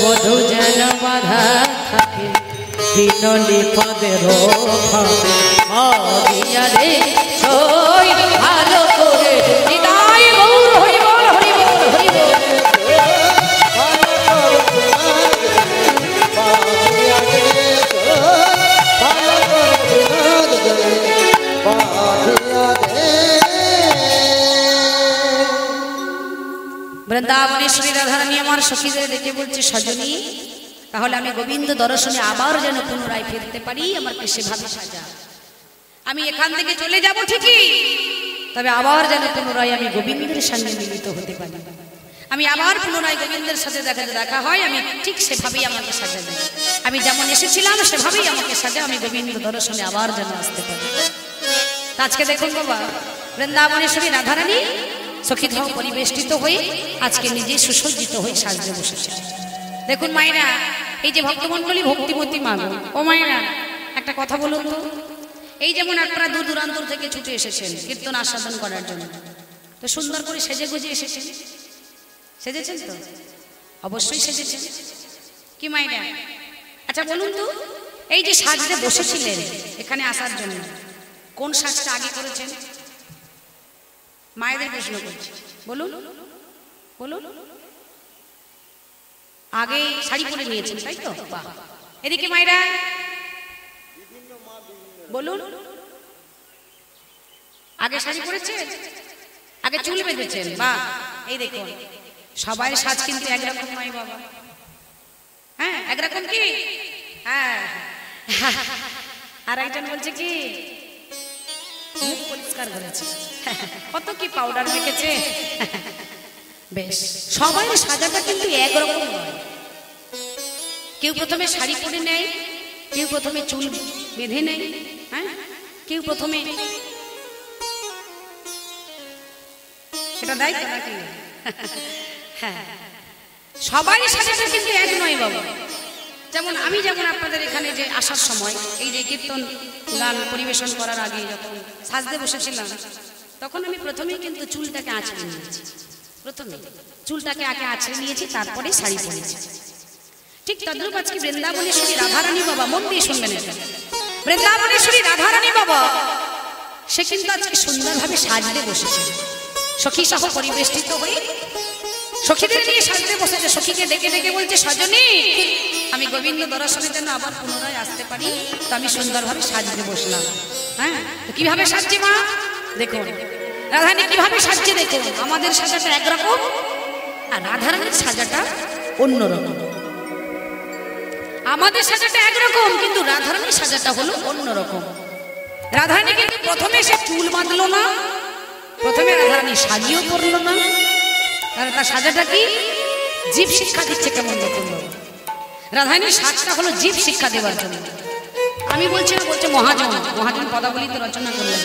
বধূ যেন বাধা থাকে বিনলি পদের দিয়া রে সই ভালো করে নিতাই গৌর হরি বল হরি বল হরি বল বৃন্দাবনেশ্বরী রাধারানী আমার সখীদের দেখে বলছে সজনী তাহলে আমি গোবিন্দ দর্শনে আবার যেন পুনরায় ফিরতে পারি আমাকে সেভাবে সাজা আমি এখান থেকে চলে যাব ঠিকই তবে আবার যেন পুনরায় আমি গোবিন্দের সঙ্গে মিলিত হতে পারি আমি আবার পুনরায় গোবিন্দের সাথে দেখা হয় আমি ঠিক সেভাবেই আমাকে সাজা দেয় আমি যেমন এসেছিলাম সেভাবেই আমাকে সাজা আমি গোবিন্দ দর্শনে আবার যেন আসতে পারি আজকে দেখুন বাবা বৃন্দাবনেশ্বরী রাধারানী সখীধর পরিবেষ্টিত হয়ে আজকে নিজে সুসজ্জিত হয়ে সাজতে বসেছে দেখুন মায়েরা এই যে ভক্তমণ্ডলী ভক্তিমতী মা ও মায়েরা একটা কথা বলুন তো এই যেমন আপনারা দূর দূরান্তর থেকে ছুটে এসেছেন কীর্তন আস্বাদন করার জন্য তো সুন্দর করে সেজে গুজে এসেছেন সেজেছেন তো অবশ্যই সেজেছেন কি মায়েরা আচ্ছা বলুন তো এই যে সাজতে বসেছিলেন এখানে আসার জন্য কোন সাজটা আগে করেছেন মায়েদের প্রশ্ন করছি বলুন বলুন আগে শাড়ি পরে নিয়েছেন তাই তো বাহ এদিকে মায়েরা বলুন আগে শাড়ি পরেছেন আগে চুল বেঁধেছেন বাহ এই দেখুন সবাই সাজ কিন্তু একরকম নয় বাবা হ্যাঁ একরকম কি হ্যাঁ আর একজন বলছে কি মুখ পরিষ্কার করেছে কত কি পাউডার মেখেছে বেশ সবাই সাজাটা কিন্তু একরকম নয় কেউ প্রথমে শাড়ি পরে নেয় কেউ প্রথমে চুল বেঁধে নেয় হ্যাঁ কেউ প্রথমে এটা দেয় তো নাকি হ্যাঁ সবাই সাজাটা কিন্তু এক নয় বাবা যেমন আমি যেমন আপনাদের এখানে যে আসার সময় এই যে কীর্তন গান পরিবেশন করার আগে যখন সাজতে বসেছিলাম তখন আমি প্রথমেই কিন্তু চুলটাকে আঁচড়ে নিয়েছি প্রথমে চুলটাকে আগে আঁচড়ে নিয়েছি তারপরে শাড়ি পরেছি ঠিক তদ্রূপ আজকে বৃন্দাবনেশ্বরী রাধারানী বাবা মন দিয়ে শুনবেন এটা বৃন্দাবনেশ্বরী রাধারানী বাবা সে কিন্তু আজকে সুন্দরভাবে সাজতে বসেছে সখী সহ পরিবেষ্টিত হয়ে সখীদের নিয়ে সাজতে বসেছে সখীকে ডেকে ডেকে বলছে সজনী আমি গোবিন্দ দর্শনের জন্য আবার পুনরায় আসতে পারি তো আমি সুন্দরভাবে সাজতে বসলাম হ্যাঁ তো কিভাবে সাজছে মা দেখুন রাধারানী কিভাবে সাজছে দেখুন আমাদের সাজাটা একরকম আর রাধারানীর সাজাটা অন্যরকম আমাদের সাজাটা একরকম কিন্তু রাধারানীর সাজাটা হলো অন্যরকম রাধারানী কিন্তু প্রথমে সে চুল বাঁধলো না প্রথমে রাধারানী সাজিয়েও পড়লো না কারণ তার সাজাটা কি জীব শিক্ষা দিচ্ছে কেমন দেখুন রাধারানীর সাজটা হলো জীব শিক্ষা দেওয়ার জন্য আমি বলছি না বলছে মহাজন মহাজন পদাবলিতে রচনা করলেন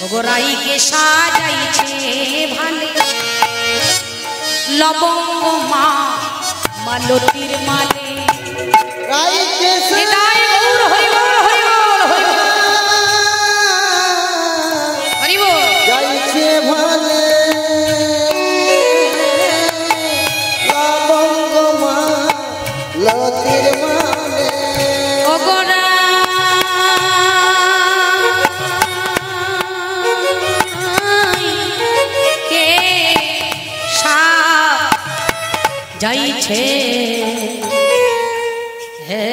ওগো রাইকে সাজাইছে ভালে লবঙ্গ মা মালতীর মালে রাইকে নিতাই গৌর হরি বল হরি বল হরি বল যাইছে ভালে লবঙ্গ মা মালতীর মালে ওগো যাইছে হে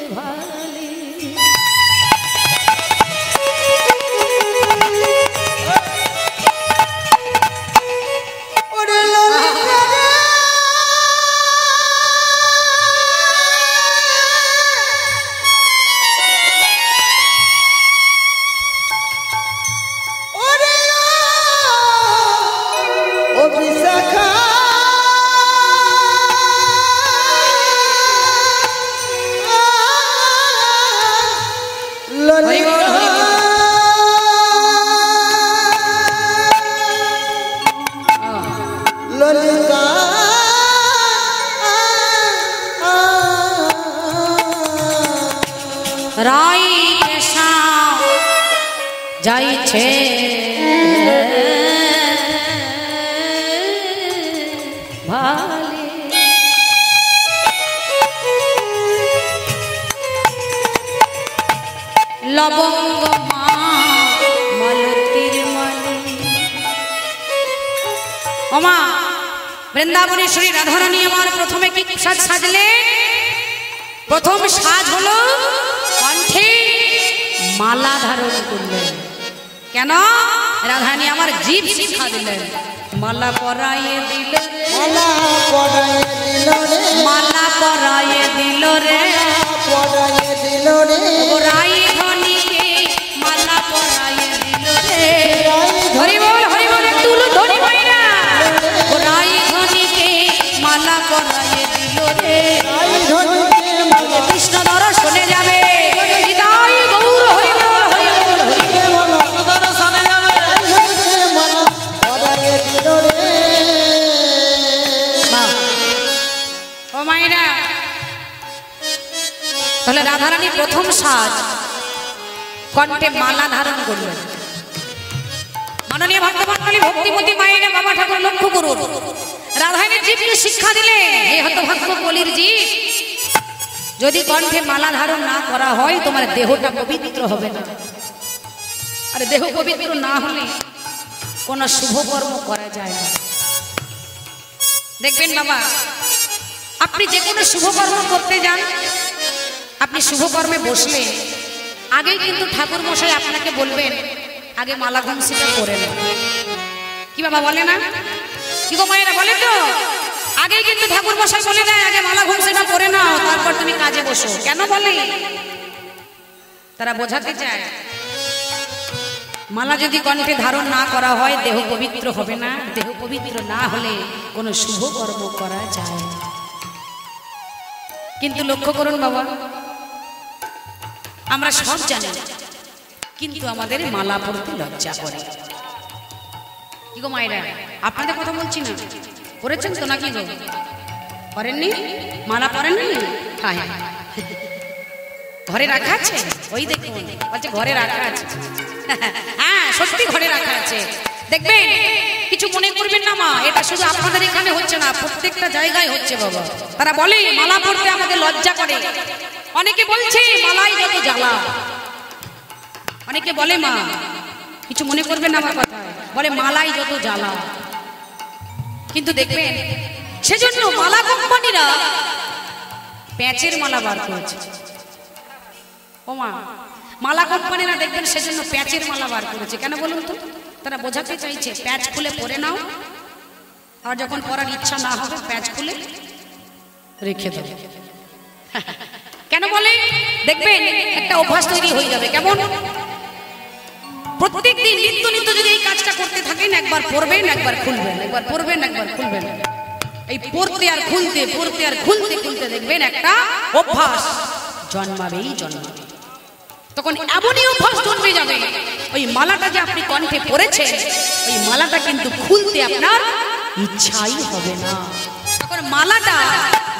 ভালি ওরে ললিতা ললিতা রাই কেশা যাইছে ভালে লবঙ্গ মা মালতীর মালি ওমা বৃন্দাবনেশ্বরী রাধারানী আমার প্রথমে কি সাজ সাজলে প্রথম সাজ হলো কণ্ঠে মালা ধারণ করলেন কেন রাধারানী আমার জীব শিক্ষা দিলেন মালা পরাইয়ে দিল মালা পরাইয়ে দিল রে মালা পরাইয়ে দিল রে পরাইয়ে দিল রে রাই ধনীকে মালা পরাইয়ে দিল রে হরি বল তুল ধনী মাইরা রাই ধনীকে মালা পরাইয়ে দিল রে কৃষ্ণ দর্শনে যাবে হৃদয় গৌর হরি বল হরি বল হরি দর্শনে যাবে মালা পরাইয়ে দিল রে ও মাইরা তাহলে রাধারানী প্রথম সাজ কণ্ঠে মালা ধারণ করলেন মাননীয় ভক্তমণ্ডলী ভক্তিমতী মায়েরা বাবা ঠাকুর লক্ষ্য করুন রাধারানীর জীবকে শিক্ষা দিলেন হে হতভাগ্য কলির জীব যদি কণ্ঠে মালা ধারণ না করা হয় তোমার দেহটা পবিত্র হবে না আর দেহ পবিত্র না হলে কোনো শুভ কর্ম করা যায় না দেখবেন বাবা আপনি যে কোনো শুভ কর্ম করতে যান আপনি শুভ কর্মে বসলে আগেই কিন্তু ঠাকুর মশাই আপনাকে বলবেন আগে মালা ঘুমসিটা করে নেন কি বাবা বলে না কি গো মায়েরা বলে তো আগেই কিন্তু ঠাকুর মশাই বলে দেয় আগে মালা ঘুমসিটা করে নাও তারপর তুমি কাজে বসো কেন বলে তারা বোঝাতে চায় মালা যদি কণ্ঠে ধারণ না করা হয় দেহ পবিত্র হবে না দেহ পবিত্র না হলে কোনো শুভ কর্ম করা যায় না কিন্তু লক্ষ্য করুন বাবা আমরা সব জানি কিন্তু আমাদের মালা পরতে লজ্জা করে কি গো মায়েরা আপনাদের কথা বলছি না পড়েছেন তো নাকি গো পরেননি মালা পরেননি হ্যাঁ ঘরে রাখা আছে ওই দেখুন বলছে ঘরে রাখা আছে হ্যাঁ সত্যি ঘরে রাখা আছে দেখবেন কিছু মনে করবেন না মা এটা শুধু আপনাদের এখানে হচ্ছে না প্রত্যেকটা জায়গায় হচ্ছে বাবা তারা বলে মালা পরতে আমাদের লজ্জা করে অনেকে বলছে মালাই যত জ্বালা অনেকে বলে মা কিছু মনে করবেন না আমার কথা বলে মালাই যত জ্বালা কিন্তু দেখবেন সেজন্য মালা কোম্পানিরা প্যাঁচের মালা বার করেছে ও মা মালা কোম্পানিরা দেখবেন সেজন্য প্যাঁচের মালা বার করেছে কেন বলুন তো তারা বোঝাতে চাইছে প্যাঁচ খুলে পরে নাও আর যখন পরার ইচ্ছা না হবে প্যাঁচ খুলে রেখে দেবে কেন বলে দেখবেন একটা অভ্যাস তৈরি হয়ে যাবে কেমন প্রত্যেকদিন নিত্য নিত্য যদি এই কাজটা করতে থাকেন একবার পরবেন একবার খুলবেন একবার পরবেন একবার খুলবেন এই পরতে আর খুলতে খুলতে দেখবেন একটা অভ্যাস জন্মাবেই জন্মাবে তখন এমনই অভ্যাস জন্মে যাবে ওই মালাটা যে আপনি কণ্ঠে পরেছেন ওই মালাটা কিন্তু খুলতে আপনার ইচ্ছাই হবে না তখন মালাটা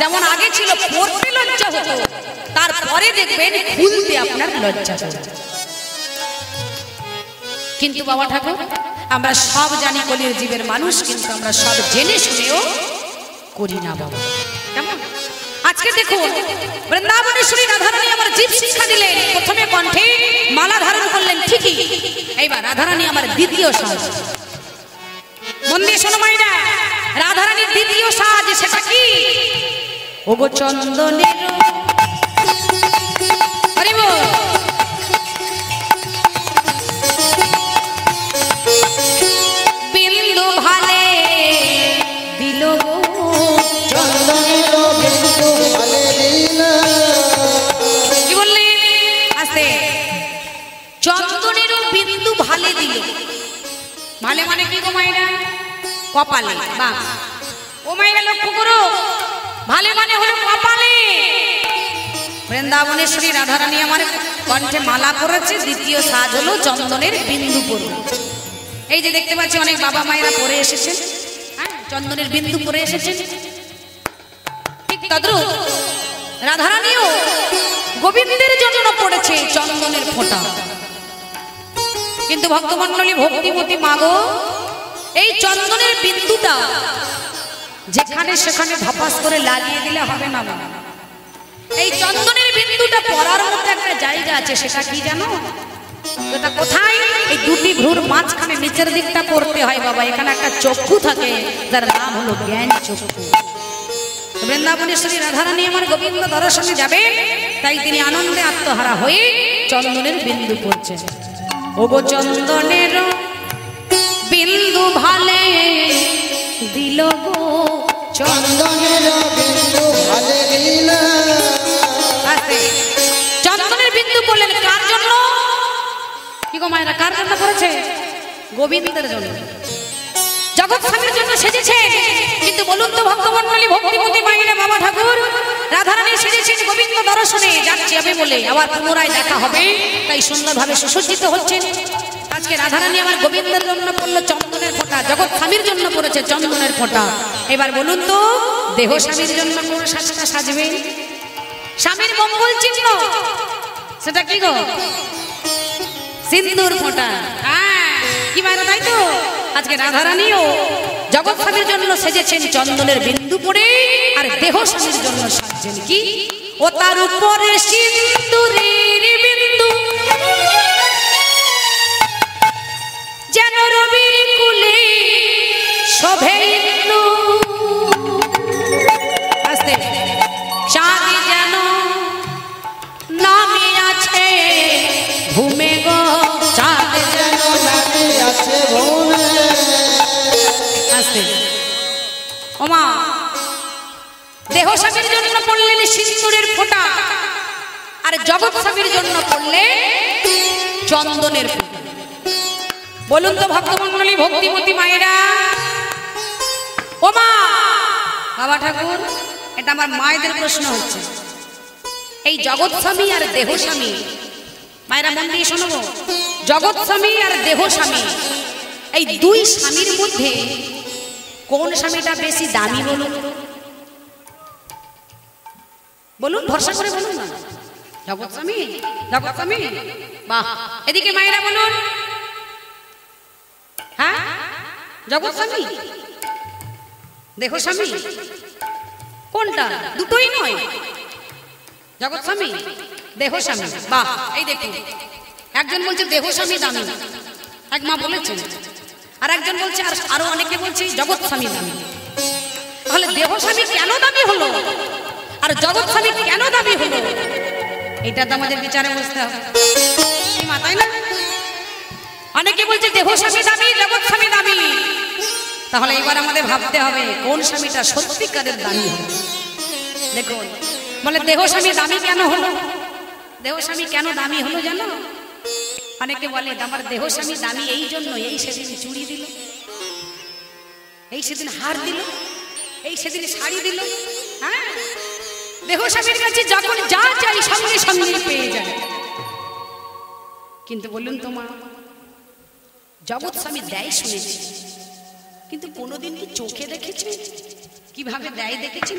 যেমন আগে ছিল পরতে লজ্জা হতো তারপরে দেখবেন খুলতে আপনার লজ্জা হবে কিন্তু বাবা ঠাকুর আমরা সব জানি কলির জীবের মানুষ কিন্তু আমরা সব জেনে শুনেও করি না বাবা কেমন আজকে দেখুন বৃন্দাবনেশ্বরী রাধারানী আমার জীব শিক্ষা দিলেন প্রথমে কণ্ঠে মালা ধারণ করলেন ঠিকই এইবার রাধারানী আমার দ্বিতীয় সাজ মন দিয়ে শোনো মাইরা রাধারানীর দ্বিতীয় সাজ সেটা কি ওগো চন্দনের হরি বল বিন্দু ভালে দিল গো চন্দনের বিন্দু ভালে দিল কি বললেন আস্তে চন্দনের বিন্দু ভালে দিল ভালে মানে কি গো মাইরা কপালে বা ও মাইরা লক্ষ্য করো ভালে মানে হলো কপালে বৃন্দাবনেশ্বরী রাধারানী আমার কণ্ঠে মালা পরেছে দ্বিতীয় সাজ হলো চন্দনের বিন্দু পরল এই যে দেখতে পাচ্ছি অনেক বাবা মায়েরা পরে এসেছেন হ্যাঁ চন্দনের বিন্দু পরে এসেছেন। ঠিক তদ্রূপ রাধারানীও গোবিন্দের জন্য পড়েছে চন্দনের ফোঁটা। কিন্তু ভক্তমণ্ডলী ভক্তিমতী মাগো, এই চন্দনের বিন্দুটা যেখানে সেখানে ধপাস করে লাগিয়ে দিলে হবে না। এই চন্দনের বিন্দুটা পড়ার মধ্যে একটা জায়গা আছে, সেটা কি জানো? এটা কোথায়? এই দুটি ভ্রুর মাঝখানে নিচের দিকটা পড়তে হয় বাবা। এখানে একটা চক্ষু থাকে, যার নাম হলো জ্ঞান চক্ষু। বৃন্দাবনেশ্বরী রাধারানী আমার গোবিন্দ দর্শনে যাবে, তাই তিনি আনন্দে আত্মহারা হয়ে চন্দনের বিন্দু পড়ছেন। ওগো চন্দনের বিন্দু ভালে দিল গো, চন্দনের বিন্দু ভালে দিল। চন্দনের বিন্দু পড়লেন কার জন্য? কি গো মায়েরা, কার জন্য পড়েছে? গোবিন্দের জন্য, জগৎ স্বামীর জন্য সেজেছে। কিন্তু বলুন তো ভক্তমণ্ডলী ভক্তিমতী মায়েরা, বাবা ঠাকুর রাধারানী সেজেছেন গোবিন্দ দর্শনে যাচ্ছি আমি বলে, আবার পুনরায় দেখা হবে, তাই সুন্দরভাবে সুসজ্জিত হচ্ছেন। আজকে রাধারানী আমার গোবিন্দের জন্য পড়লো চন্দনের ফোঁটা, জগৎ স্বামীর জন্য পড়েছে চন্দনের ফোঁটা। এবার বলুন তো দেহ স্বামীর জন্য কোন সাজটা সাজবে? স্বামীর মঙ্গল চিহ্ন, সেটা কি গো? সিন্দুর ফোঁটা। কি মায়েরা, তাই তো আজকে রাধারানীও জগৎ স্বামীর জন্য সেজেছেন চন্দনের বিন্দু পড়ে, আর দেহ স্বামীর জন্য সাজছেন কি? ও তার উপরে সিন্দুরের বিন্দু যেন রবির কুলে শোভে ইন্দু, আস্তে চাঁদ যেন নামে আছে ঘুমে গো, চাঁদ যেন নামে আছে ভুমে। আস্তে ওমা, দেহ স্বামীর জন্য পড়লেন সিন্দুরের ফোঁটা, আর জগৎ স্বামীর জন্য পড়লে চন্দনের ফোঁটা। বলুন তো ভক্তমণ্ডলী ভক্তিমতী মায়েরা, ওমা বাবা ঠাকুর, এটা আমার মায়েদের প্রশ্ন হচ্ছে, এই জগৎ স্বামী আর দেহ স্বামী, মায়েরা মন দিয়ে শোনবো, জগৎ স্বামী আর দেহ স্বামী, এই দুই স্বামীর মধ্যে কোন স্বামীটা বেশি দামি? বলুন বলুন, ভরসা করে বলুন না। জগৎ স্বামী, জগৎ স্বামী। বাহ, এদিকে মায়েরা বলুন। হ্যাঁ, জগৎ স্বামী, দেহ স্বামী, কোনটা? দুটোই নয়, জগৎ স্বামী, দেহ স্বামী। বাহ, এই দেখুন, একজন বলছে দেহ স্বামী দামি, এক মা বলেছেন, আর একজন বলছে, আর আরো অনেকে বলছে জগৎ স্বামী দামি। তাহলে দেহ স্বামী কেন দামি হলো আর জগৎ স্বামী কেন দামি হলো, এটা তো আমাদের বিচারে বুঝতে হবে, তাই না? অনেকে বলছে দেহ স্বামী দামি, জগৎ স্বামী দামি। তাহলে এবার আমাদের ভাবতে হবে কোন স্বামীটা সত্যিকারের দামি হবে। দেখুন, বলে দেহ স্বামী দামি কেন হলো? দেহ স্বামী কেন দামি হলো জানো? অনেকে বলে আমার দেহ স্বামী দামি এই জন্য, এই সেদিন চুড়ি দিল, এই সেদিন হার দিল, এই সেদিন শাড়ি দিল। হ্যাঁ, দেহ স্বামীর কাছে যখন যা চাই সঙ্গে সঙ্গে পেয়ে যায়। কিন্তু বলুন তো মা, জগৎ স্বামী দেয় শুনেছি, কিন্তু কোনোদিন কি চোখে দেখেছে কিভাবে দেয়? দেখেছেন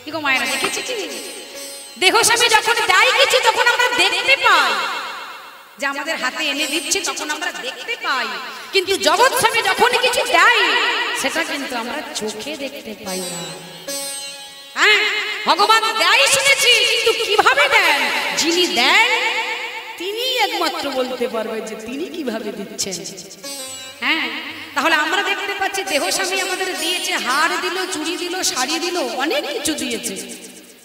কি গো মায়েরা, দেখেছি কি? দেহ স্বামী যখন দেয় কিছু তখন আমরা দেখতে পাই, যে আমাদের হাতে এনে দিচ্ছে তখন আমরা দেখতে পাই, কিন্তু জগৎ স্বামী যখন কিছু দেয় সেটা কিন্তু আমরা চোখে দেখতে পাই না। হ্যাঁ, ভগবান দেয় শুনেছি, কিন্তু কিভাবে দেন, যিনি দেন তিনি একমাত্র বলতে পারবে যে তিনি কিভাবে দিচ্ছেন। হ্যাঁ, তাহলে আমরা দেখতে পাচ্ছি দেহ স্বামী আমাদের দিয়েছে, হার দিল, চুড়ি দিল, শাড়ি দিল, অনেক কিছু দিয়েছে।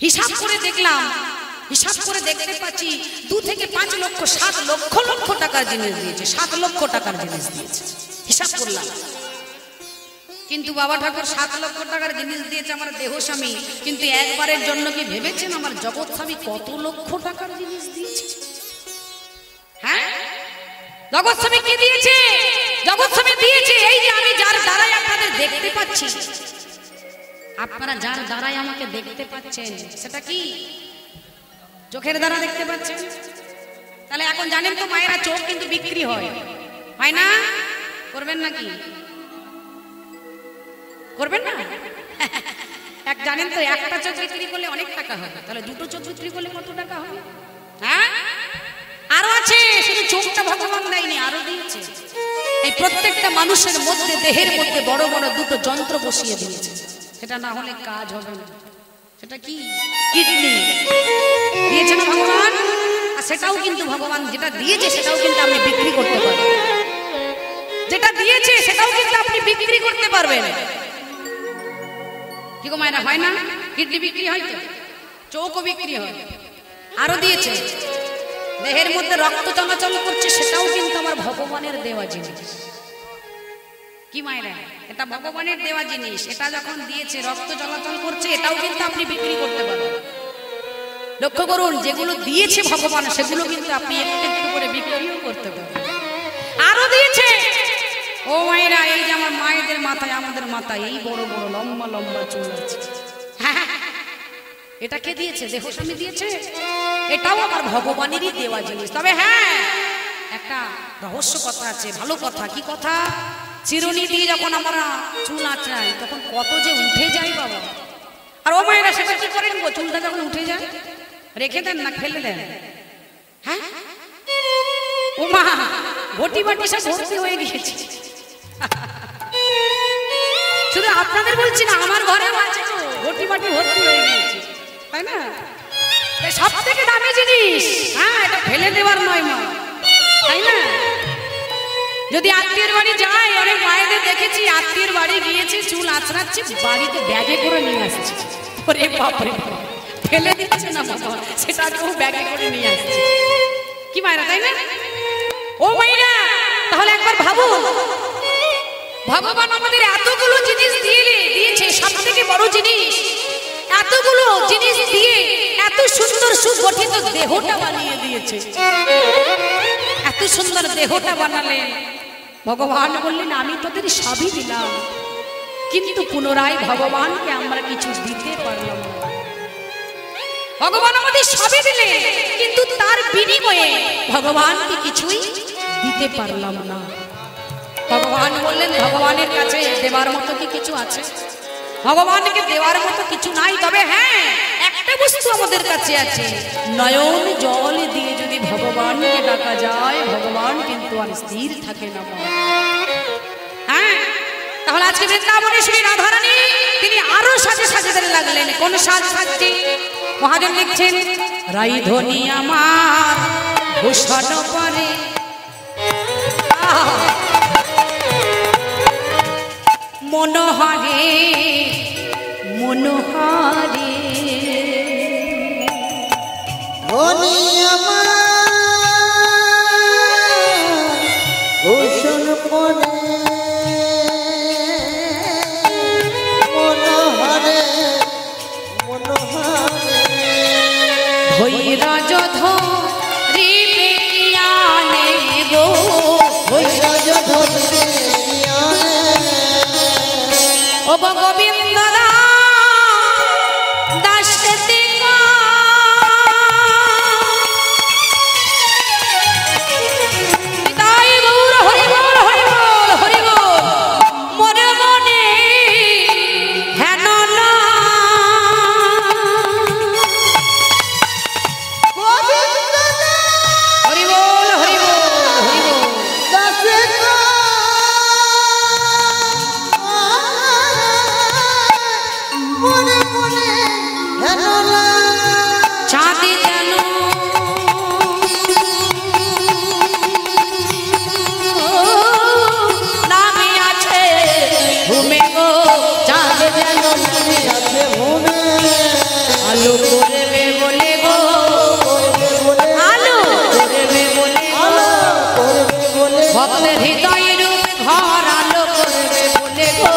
হিসাব করে দেখলাম, হিসাব করে দেখতে পাচ্ছি 2 থেকে 5 লক্ষ 7 লক্ষ লক্ষ টাকার জিনিস দিয়েছে, 7 লক্ষ টাকার জিনিস দিয়েছে, হিসাব করলাম। কিন্তু বাবা ঠাকুর 7 লক্ষ টাকার জিনিস দিয়েছে আমার দেহ স্বামী, কিন্তু একবারের জন্য কি ভেবেছেন আমার জগৎ স্বামী কত লক্ষ টাকার জিনিস দিয়েছে? হ্যাঁ, জগৎ স্বামী কি দিয়েছে? জগৎ স্বামী দিয়েছে এই যে আমি যার দ্বারাই আপনাদের দেখতে পাচ্ছি, আপনারা যার দ্বারাই আমাকে দেখতে পাচ্ছেন, সেটা কি? চোখের দ্বারা দেখতে পাচ্ছেন। তাহলে এখন জানেন তো মায়েরা, চোখ কিন্তু বিক্রি হয়, হয় না? করবেন নাকি? করবেন না? এক জানেন তো, একটা চোখ বিক্রি করলে অনেক টাকা হবে, তাহলে দুটো চোখ বিক্রি করলে কত টাকা হবে? হ্যাঁ, আরো আছে, শুধু চোখটা ভগবান দেয়নি, আরো দিয়েছে। এই প্রত্যেকটা মানুষের মধ্যে, দেহের মধ্যে বড় বড় দুটো যন্ত্র বসিয়ে দিয়েছে, সেটা না হলে কাজ হবে না। সেটা কি? কিডনি দিয়েছে না ভগবান? আর সেটাও কিন্তু ভগবান যেটা দিয়েছে সেটাও কিন্তু আপনি বিক্রি করতে পারবেন। যেটা দিয়েছে সেটাও কিন্তু আপনি বিক্রি করতে পারবেন। কি গো মায়েরা, হয় না? কিডনি বিক্রি হয় তো, চোখও বিক্রি হয়। আরো দিয়েছে, দেহের মধ্যে রক্ত চলাচল করছে, সেটাও কিন্তু আমার ভগবানের দেওয়া জিনিস। কি মায়েরা, এটা ভগবানের দেওয়া জিনিস। এটা যখন দিয়েছে, রক্ত চলাচল করছে, এটাও কিন্তু আপনি বিক্রি করতে পারবেন। লক্ষ্য করুন, যেগুলো দিয়েছে ভগবান সেগুলো কিন্তু আপনি একটু একটু করে বিক্রিও করতে পারবেন। আরো দিয়েছে, ও মায়েরা, এই যে আমার মায়েদের মাথায়, আমাদের মাথায় এই বড় বড় লম্বা লম্বা চুল আছে, এটা কে দিয়েছে? দেহস্বামী দিয়েছে। এটাও আমার ভগবানেরই দেওয়া জিনিস। তবে হ্যাঁ, একটা রহস্য কথা আছে, ভালো কথা। কি কথা? চিরুনি দিয়ে যখন আমরা চুল আঁচড়াই তখন কত যে উঠে যায় বাবা। আর ও মায়েরা সেটা কি করেন গো? চুলটা যখন উঠে যায় রেখে দেন না ফেলে দেন? হ্যাঁ, ও মা, ঘটি বাটি সব ভর্তি হয়ে গিয়েছে। শুধু আপনাদের বলছি না, আমার ঘরেও আছে, ঘটি বাটি ভর্তি হয়ে গিয়েছে, তাই না? সব থেকে দামি জিনিস, হ্যাঁ, এটা ফেলে দেওয়ার নয় মা, তাই না? যদি আত্মীয়ের বাড়ি যাই, অনেক মায়েদের দেখেছি আত্মীয়ের বাড়ি গিয়েছে, চুল আঁচড়াচ্ছে, বাড়িতে ব্যাগে করে নিয়ে আসছে। ওরে বাপরে, ফেলে দিচ্ছে না বাবা, সেটা কেউ ব্যাগে করে নিয়ে আসছে। কি মায়েরা, তাই না? ও মায়েরা, তাহলে একবার ভাবো, ভগবান আমাদের এতগুলো জিনিস দিয়েছে, সব থেকে বড় জিনিস, এতগুলো জিনিস দিয়ে এত সুন্দর সুগঠিত দেহটা বানিয়ে দিয়েছে। এত সুন্দর দেহটা বানালেন, ভগবান বললেন আমি তোদের সবই দিলাম, কিন্তু পুনরায় ভগবানকে আমরা কিছু দিতে পারলাম না। ভগবান আমাদের সবই দিলেন, কিন্তু তার বিনিময়ে ভগবানকে কিছুই দিতে পারলাম না। ভগবান বললেন, ভগবানের কাছে দেবার মতো কি কিছু আছে? ভগবানকে দেওয়ার মতো কিছু নাই। তবে হ্যাঁ, একটা বস্তু আমাদের কাছে আছে, নয়ন জল দিয়ে যদি ভগবানকে ডাকা যায়, ভগবান কিন্তু আর স্থির থাকে না। হ্যাঁ, তাহলে আজকে বৃন্দাবনেশ্বরী রাধারানী তিনি আরো সাজে সাজতে লাগলেন। কোন সাজ সাজছে? মহাজন লিখছেন, রাইধনি আমার ভূষণ পরে, মনোহরে মনোহরে, ধনী আমার ভূষণ পরে, মনোহরে মনোহরে, ধৈর্য ধরিবে আনে গো, ধৈর্য ধরিবে আনে, ও গোবিন্দ দাস ভক্তের হৃদয় রূপ ঘর আলো করবে বলে গো,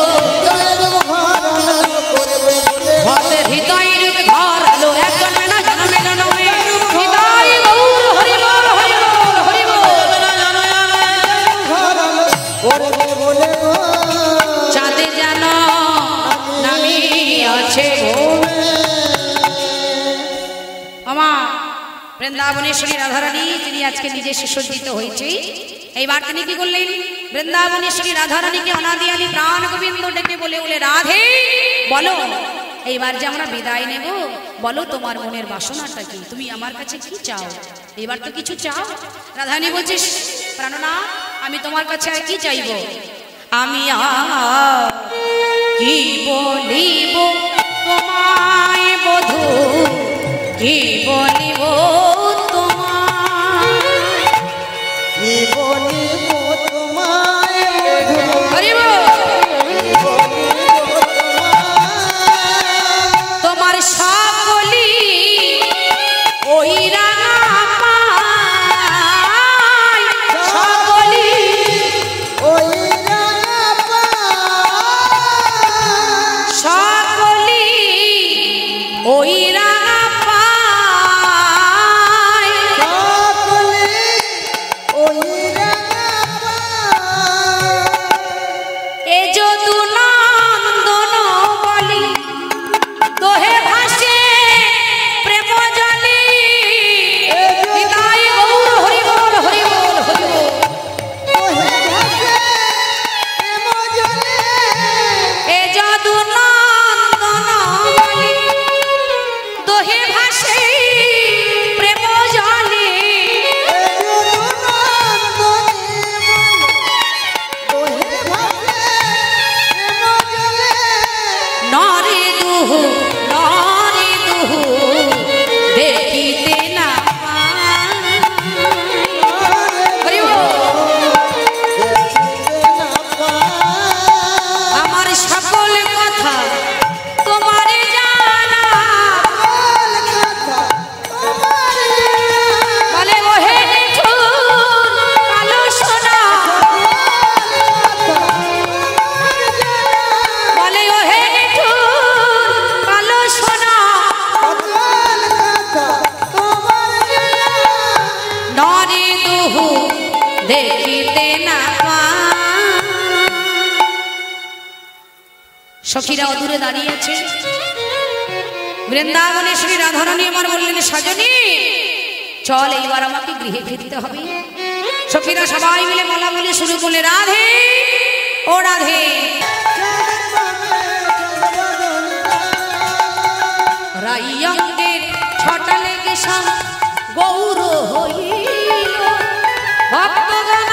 ভক্তের হৃদয় রূপ ঘর আলো, একজন না জন্মে জন্মে হৃদয় গৌর হরি বল হরি বল হরি বল, চাঁদে যেন নামি আছে আমার বৃন্দাবনেশ্বরী রাধারানী। তিনি আজকে নিজে সুসজ্জিত হয়েছে। এইবার তিনি কি করলেন? বৃন্দাবনেশ্বরী রাধারানীকে অনাদিয়ালি প্রাণ গোবিন্দ ডেকে বলে বলে রাধে বলো এইবার যে আমরা বিদায় নেব বলো তোমার মনের বাসনাটা কি, তুমি আমার কাছে কি চাও, এবার তো কিছু চাও। রাধারানী বলছিস প্রাণনা আমি তোমার কাছে আর কি চাইব, আমি আর কি বলিব তোমায় বধূ, কি বলিব তোমায়, কি বলিব তোমায় বধূ, হরিব তোমার সব বলি ওই রাঙা পায়, সব বলি ওই রাঙা পায়, সব বলি ওই রাঙা পায়, সকলে ওই রাঙা পায়। এ যদু নন্দন বলি দোহে ভাসে প্রেম জলে, হৃদয় গৌর হরি বল হরি বল হরি বল, ওহে ভাসে প্রেম জলে, এ যদু নন্দন বলি দোহে ভাসে প্রেম জলে, এ যদুনন্দনে ওহে ভাসে প্রেম জলে। নরে দুহু দেখিতে না পায়। হরি বল। দেখিতে না পায়, আমার সকল কথা তোমার জানা, কথা তোমার বলে ওহে নিঠুর কালো সোনা, বলে ওহে নিঠুর কালো সোনা, নরে দুহু দেখিতে না পায়। সখীরা অদূরে দাঁড়িয়েছে, বৃন্দাবনেশ্বরী রাধারানী আমার বললেন সাজনী চল এইবার আমাকে গৃহে ফিরতে হবে। সখীরা সবাই মিলে মালা বলে শুরু করলে রাধে ও রাধে, রাইয়ঙ্গের ছটা লেগে গৌর হইল ভক্তগণ